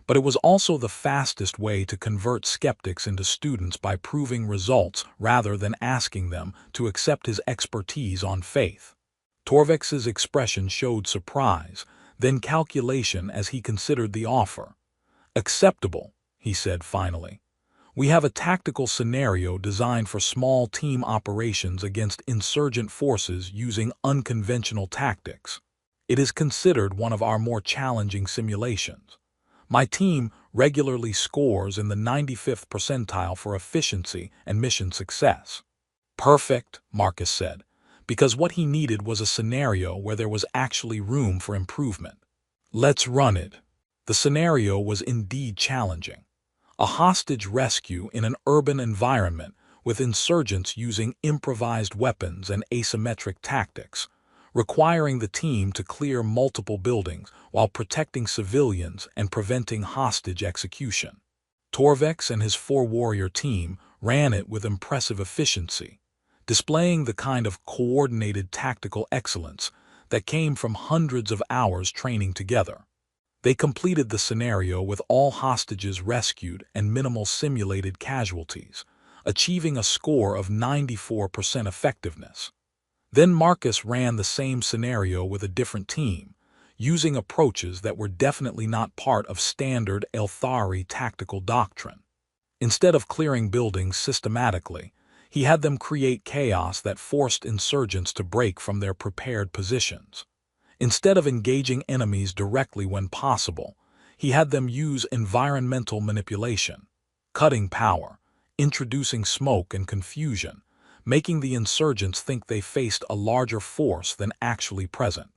Speaker 1: But it was also the fastest way to convert skeptics into students by proving results rather than asking them to accept his expertise on faith. Torvex's expression showed surprise, then calculation as he considered the offer. "Acceptable," he said finally. "We have a tactical scenario designed for small team operations against insurgent forces using unconventional tactics. It is considered one of our more challenging simulations. My team regularly scores in the 95th percentile for efficiency and mission success." "Perfect," Marcus said, because what he needed was a scenario where there was actually room for improvement. "Let's run it." The scenario was indeed challenging. A hostage rescue in an urban environment with insurgents using improvised weapons and asymmetric tactics, requiring the team to clear multiple buildings while protecting civilians and preventing hostage execution. Torvex and his 4-warrior team ran it with impressive efficiency, displaying the kind of coordinated tactical excellence that came from hundreds of hours training together. They completed the scenario with all hostages rescued and minimal simulated casualties, achieving a score of 94% effectiveness. Then Marcus ran the same scenario with a different team, using approaches that were definitely not part of standard Elthari tactical doctrine. Instead of clearing buildings systematically, he had them create chaos that forced insurgents to break from their prepared positions. Instead of engaging enemies directly when possible, he had them use environmental manipulation, cutting power, introducing smoke and confusion, making the insurgents think they faced a larger force than actually present.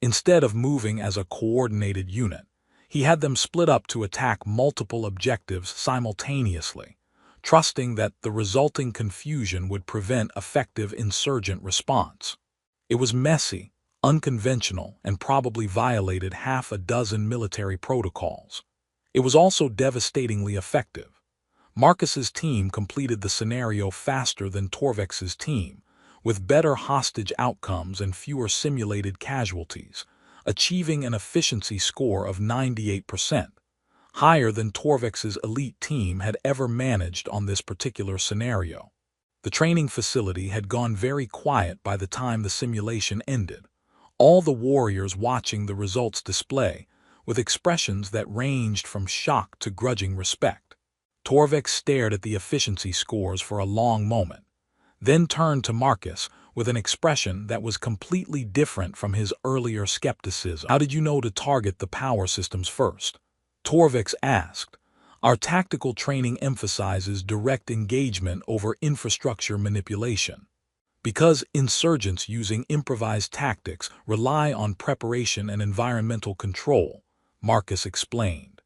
Speaker 1: Instead of moving as a coordinated unit, he had them split up to attack multiple objectives simultaneously, trusting that the resulting confusion would prevent effective insurgent response. It was messy, unconventional, and probably violated half a dozen military protocols. It was also devastatingly effective. Marcus's team completed the scenario faster than Torvex's team, with better hostage outcomes and fewer simulated casualties, achieving an efficiency score of 98%, higher than Torvex's elite team had ever managed on this particular scenario. The training facility had gone very quiet by the time the simulation ended, all the warriors watching the results display, with expressions that ranged from shock to grudging respect. Torvex stared at the efficiency scores for a long moment, then turned to Marcus with an expression that was completely different from his earlier skepticism. "How did you know to target the power systems first?" Torvex asked. "Our tactical training emphasizes direct engagement over infrastructure manipulation. Because insurgents using improvised tactics rely on preparation and environmental control," Marcus explained.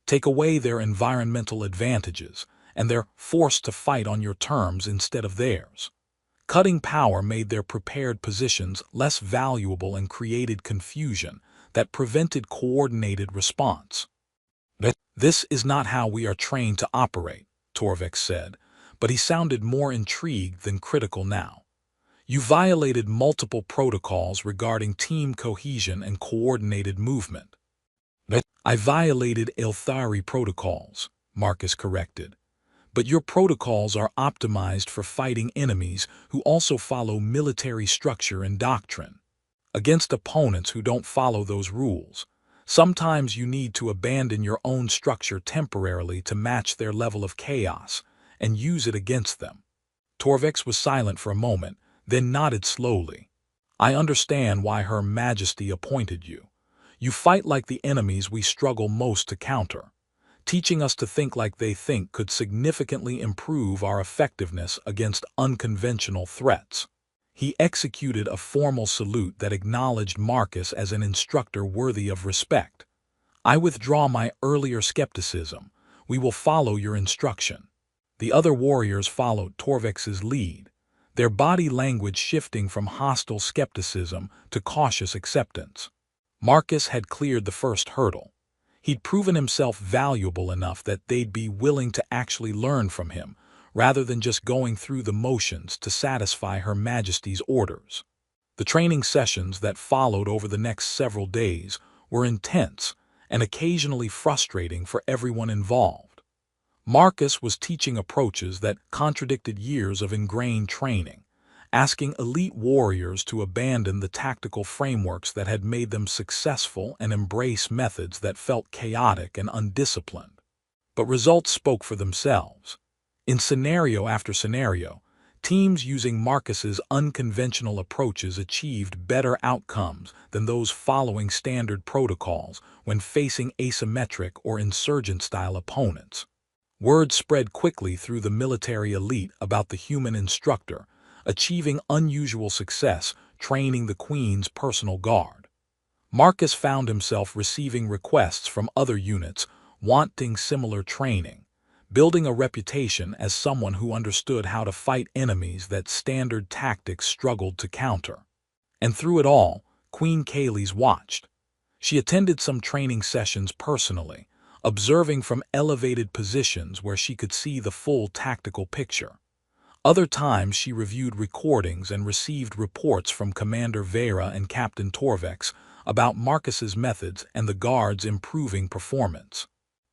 Speaker 1: "Take away their environmental advantages, and they're forced to fight on your terms instead of theirs. Cutting power made their prepared positions less valuable and created confusion that prevented coordinated response." "This is not how we are trained to operate," Torvex said, but he sounded more intrigued than critical now. "You violated multiple protocols regarding team cohesion and coordinated movement." "I violated Elthari protocols," Marcus corrected. "But your protocols are optimized for fighting enemies who also follow military structure and doctrine. Against opponents who don't follow those rules, sometimes you need to abandon your own structure temporarily to match their level of chaos and use it against them." Torvex was silent for a moment, then nodded slowly. "I understand why Her Majesty appointed you. You fight like the enemies we struggle most to counter. Teaching us to think like they think could significantly improve our effectiveness against unconventional threats." He executed a formal salute that acknowledged Marcus as an instructor worthy of respect. "I withdraw my earlier skepticism. We will follow your instruction." The other warriors followed Torvex's lead, their body language shifting from hostile skepticism to cautious acceptance. Marcus had cleared the first hurdle. He'd proven himself valuable enough that they'd be willing to actually learn from him, rather than just going through the motions to satisfy Her Majesty's orders. The training sessions that followed over the next several days were intense and occasionally frustrating for everyone involved. Marcus was teaching approaches that contradicted years of ingrained training, asking elite warriors to abandon the tactical frameworks that had made them successful and embrace methods that felt chaotic and undisciplined. But results spoke for themselves. In scenario after scenario, teams using Marcus's unconventional approaches achieved better outcomes than those following standard protocols when facing asymmetric or insurgent-style opponents. Word spread quickly through the military elite about the human instructor, achieving unusual success training the Queen's personal guard. Marcus found himself receiving requests from other units wanting similar training, building a reputation as someone who understood how to fight enemies that standard tactics struggled to counter. And through it all, Queen Kayleigh watched. She attended some training sessions personally, observing from elevated positions where she could see the full tactical picture. Other times she reviewed recordings and received reports from Commander Vera and Captain Torvex about Marcus's methods and the guard's improving performance.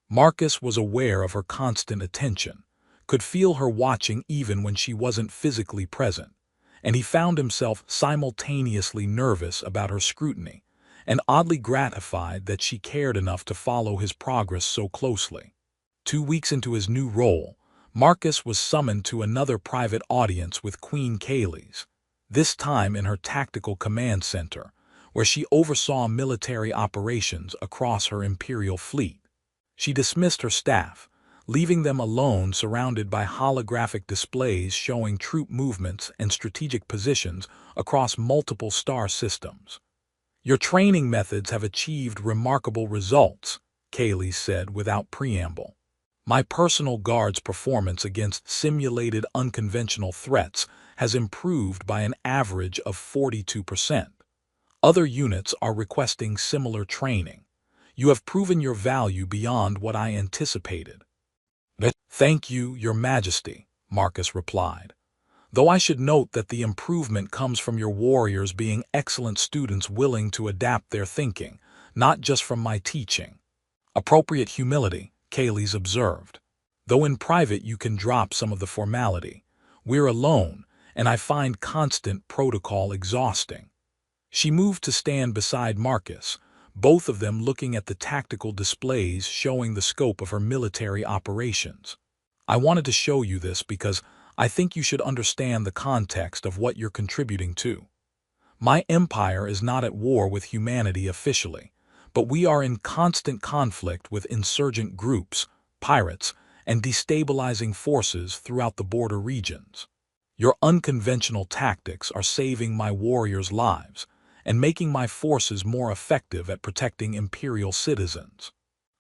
Speaker 1: Marcus was aware of her constant attention, could feel her watching even when she wasn't physically present, and he found himself simultaneously nervous about her scrutiny and oddly gratified that she cared enough to follow his progress so closely. 2 weeks into his new role, Marcus was summoned to another private audience with Queen Kayleigh, this time in her tactical command center, where she oversaw military operations across her imperial fleet. She dismissed her staff, leaving them alone surrounded by holographic displays showing troop movements and strategic positions across multiple star systems. "Your training methods have achieved remarkable results," Kaylee said without preamble. "My personal guard's performance against simulated unconventional threats has improved by an average of 42%. Other units are requesting similar training. You have proven your value beyond what I anticipated." "Thank you, Your Majesty," Marcus replied. "Though I should note that the improvement comes from your warriors being excellent students willing to adapt their thinking, not just from my teaching." "Appropriate humility," Kaylee's observed. "Though in private you can drop some of the formality. We're alone, and I find constant protocol exhausting." She moved to stand beside Marcus, both of them looking at the tactical displays showing the scope of her military operations. "I wanted to show you this because I think you should understand the context of what you're contributing to. My empire is not at war with humanity officially, but we are in constant conflict with insurgent groups, pirates, and destabilizing forces throughout the border regions. Your unconventional tactics are saving my warriors' lives and making my forces more effective at protecting Imperial citizens."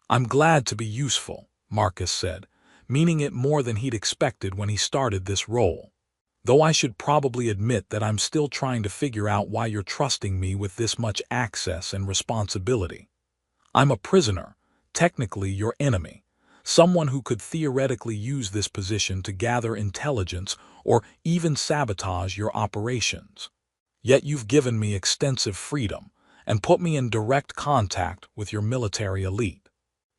Speaker 1: "I'm glad to be useful," Marcus said, meaning it more than he'd expected when he started this role. "Though I should probably admit that I'm still trying to figure out why you're trusting me with this much access and responsibility. I'm a prisoner, technically your enemy, someone who could theoretically use this position to gather intelligence or even sabotage your operations. Yet you've given me extensive freedom and put me in direct contact with your military elite.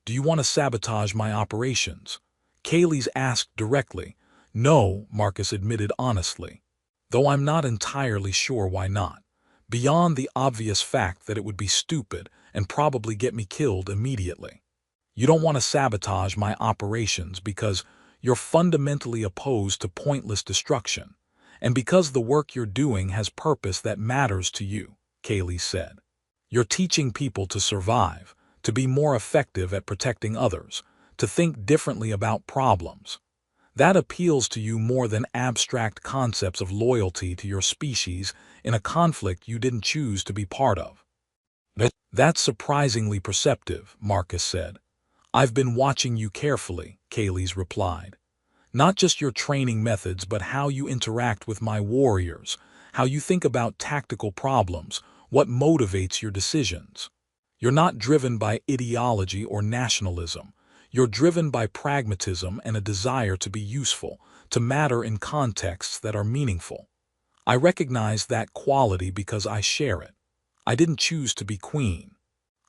Speaker 1: Do you want to sabotage my operations?" Kaylee's asked directly. "No," Marcus admitted honestly, "though I'm not entirely sure why not, beyond the obvious fact that it would be stupid and probably get me killed immediately. You don't want to sabotage my operations because you're fundamentally opposed to pointless destruction, and because the work you're doing has purpose that matters to you," Kaylee said. "You're teaching people to survive, to be more effective at protecting others, to think differently about problems. That appeals to you more than abstract concepts of loyalty to your species in a conflict you didn't choose to be part of." "That's surprisingly perceptive," Marcus said. "I've been watching you carefully," Kaylee's replied. "Not just your training methods but how you interact with my warriors, how you think about tactical problems, what motivates your decisions. You're not driven by ideology or nationalism. You're driven by pragmatism and a desire to be useful, to matter in contexts that are meaningful. I recognize that quality because I share it. I didn't choose to be queen.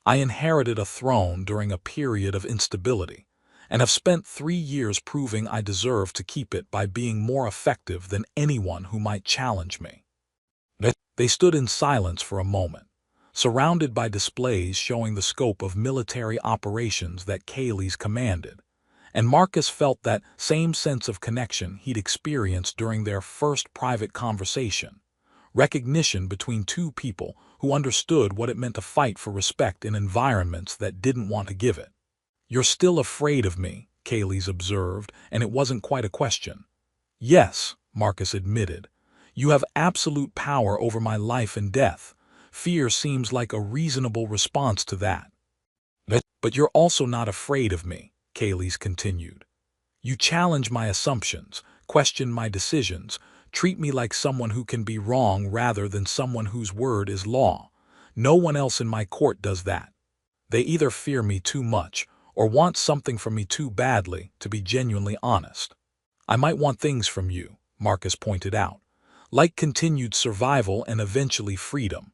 Speaker 1: I inherited a throne during a period of instability, and have spent 3 years proving I deserve to keep it by being more effective than anyone who might challenge me." They stood in silence for a moment, surrounded by displays showing the scope of military operations that Kaylee's commanded, and Marcus felt that same sense of connection he'd experienced during their first private conversation, recognition between two people who understood what it meant to fight for respect in environments that didn't want to give it. "You're still afraid of me," Kaylee's observed, and it wasn't quite a question. "Yes," Marcus admitted. "You have absolute power over my life and death. Fear seems like a reasonable response to that." "But you're also not afraid of me," Kaylee's continued. "You challenge my assumptions, question my decisions, treat me like someone who can be wrong rather than someone whose word is law. No one else in my court does that. They either fear me too much or want something from me too badly to be genuinely honest. I might want things from you," Marcus pointed out, "like continued survival and eventually freedom.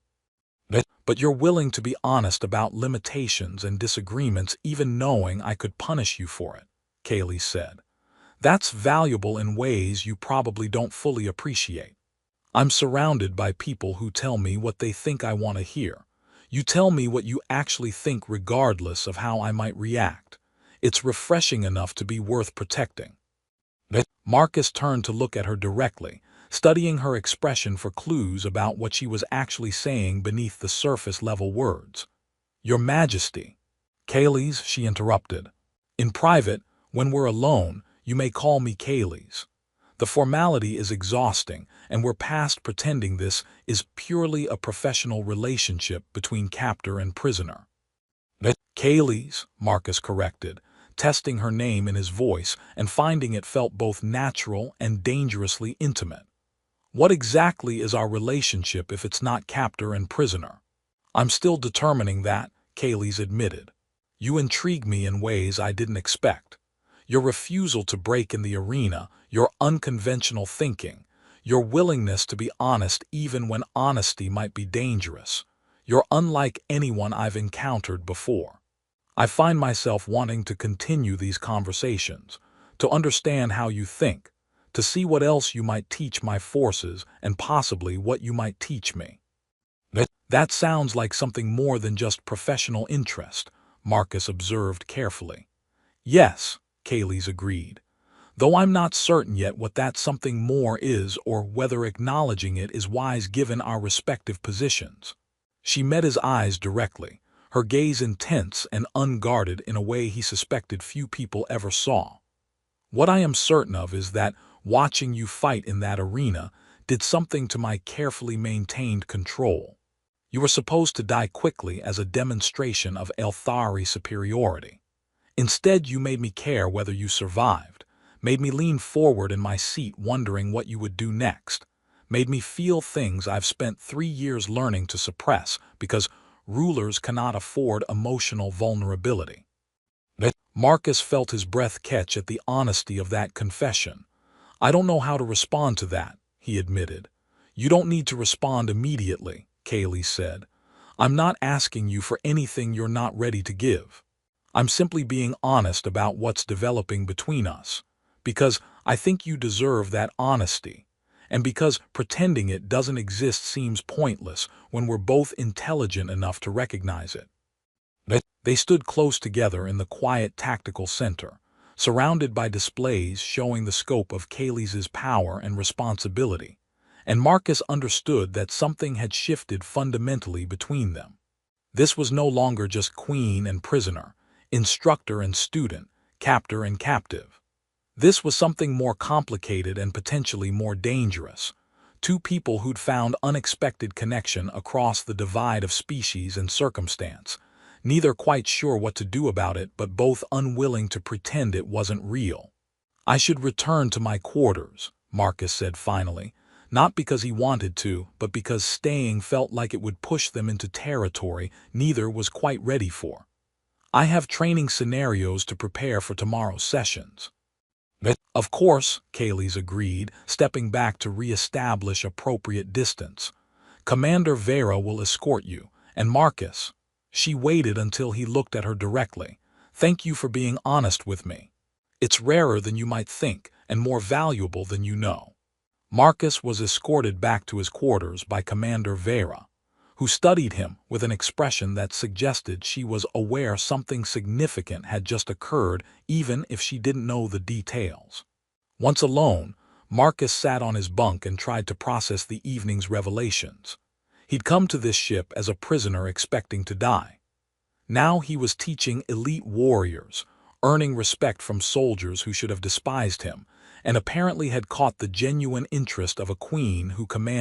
Speaker 1: But you're willing to be honest about limitations and disagreements even knowing I could punish you for it," Kaylee said. "That's valuable in ways you probably don't fully appreciate. I'm surrounded by people who tell me what they think I want to hear. You tell me what you actually think regardless of how I might react. It's refreshing enough to be worth protecting." Marcus turned to look at her directly, studying her expression for clues about what she was actually saying beneath the surface-level words. "Your Majesty." "Kaylee's," she interrupted. "In private, When we're alone, you may call me Kaylee's. The formality is exhausting, and we're past pretending this is purely a professional relationship between captor and prisoner. Kaylee's, Marcus corrected, testing her name in his voice and finding it felt both natural and dangerously intimate. What exactly is our relationship if it's not captor and prisoner? I'm still determining that, Kaylee's admitted. You intrigue me in ways I didn't expect. Your refusal to break in the arena, your unconventional thinking, your willingness to be honest even when honesty might be dangerous. You're unlike anyone I've encountered before. I find myself wanting to continue these conversations, to understand how you think, to see what else you might teach my forces and possibly what you might teach me. That sounds like something more than just professional interest, Marcus observed carefully. Yes, Kaylee's agreed, though I'm not certain yet what that something more is or whether acknowledging it is wise given our respective positions. She met his eyes directly, her gaze intense and unguarded in a way he suspected few people ever saw. What I am certain of is that watching you fight in that arena did something to my carefully maintained control. You were supposed to die quickly as a demonstration of Elthari superiority. Instead, you made me care whether you survived, made me lean forward in my seat wondering what you would do next, made me feel things I've spent 3 years learning to suppress because rulers cannot afford emotional vulnerability. Marcus felt his breath catch at the honesty of that confession. I don't know how to respond to that, he admitted. You don't need to respond immediately, Kaylee said. I'm not asking you for anything you're not ready to give. I'm simply being honest about what's developing between us, because I think you deserve that honesty, and because pretending it doesn't exist seems pointless when we're both intelligent enough to recognize it. They stood close together in the quiet tactical center, surrounded by displays showing the scope of Kaylee's power and responsibility, and Marcus understood that something had shifted fundamentally between them. This was no longer just queen and prisoner, instructor and student, captor and captive. This was something more complicated and potentially more dangerous. Two people who'd found unexpected connection across the divide of species and circumstance, neither quite sure what to do about it but both unwilling to pretend it wasn't real. I should return to my quarters, Marcus said finally, not because he wanted to, but because staying felt like it would push them into territory neither was quite ready for. I have training scenarios to prepare for tomorrow's sessions. Of course, Kaylee's agreed, stepping back to re-establish appropriate distance. Commander Vera will escort you, and Marcus. She waited until he looked at her directly. Thank you for being honest with me. It's rarer than you might think, and more valuable than you know. Marcus was escorted back to his quarters by Commander Vera, who studied him with an expression that suggested she was aware something significant had just occurred even if she didn't know the details. Once alone, Marcus sat on his bunk and tried to process the evening's revelations. He'd come to this ship as a prisoner expecting to die. Now he was teaching elite warriors, earning respect from soldiers who should have despised him, and apparently had caught the genuine interest of a queen who commanded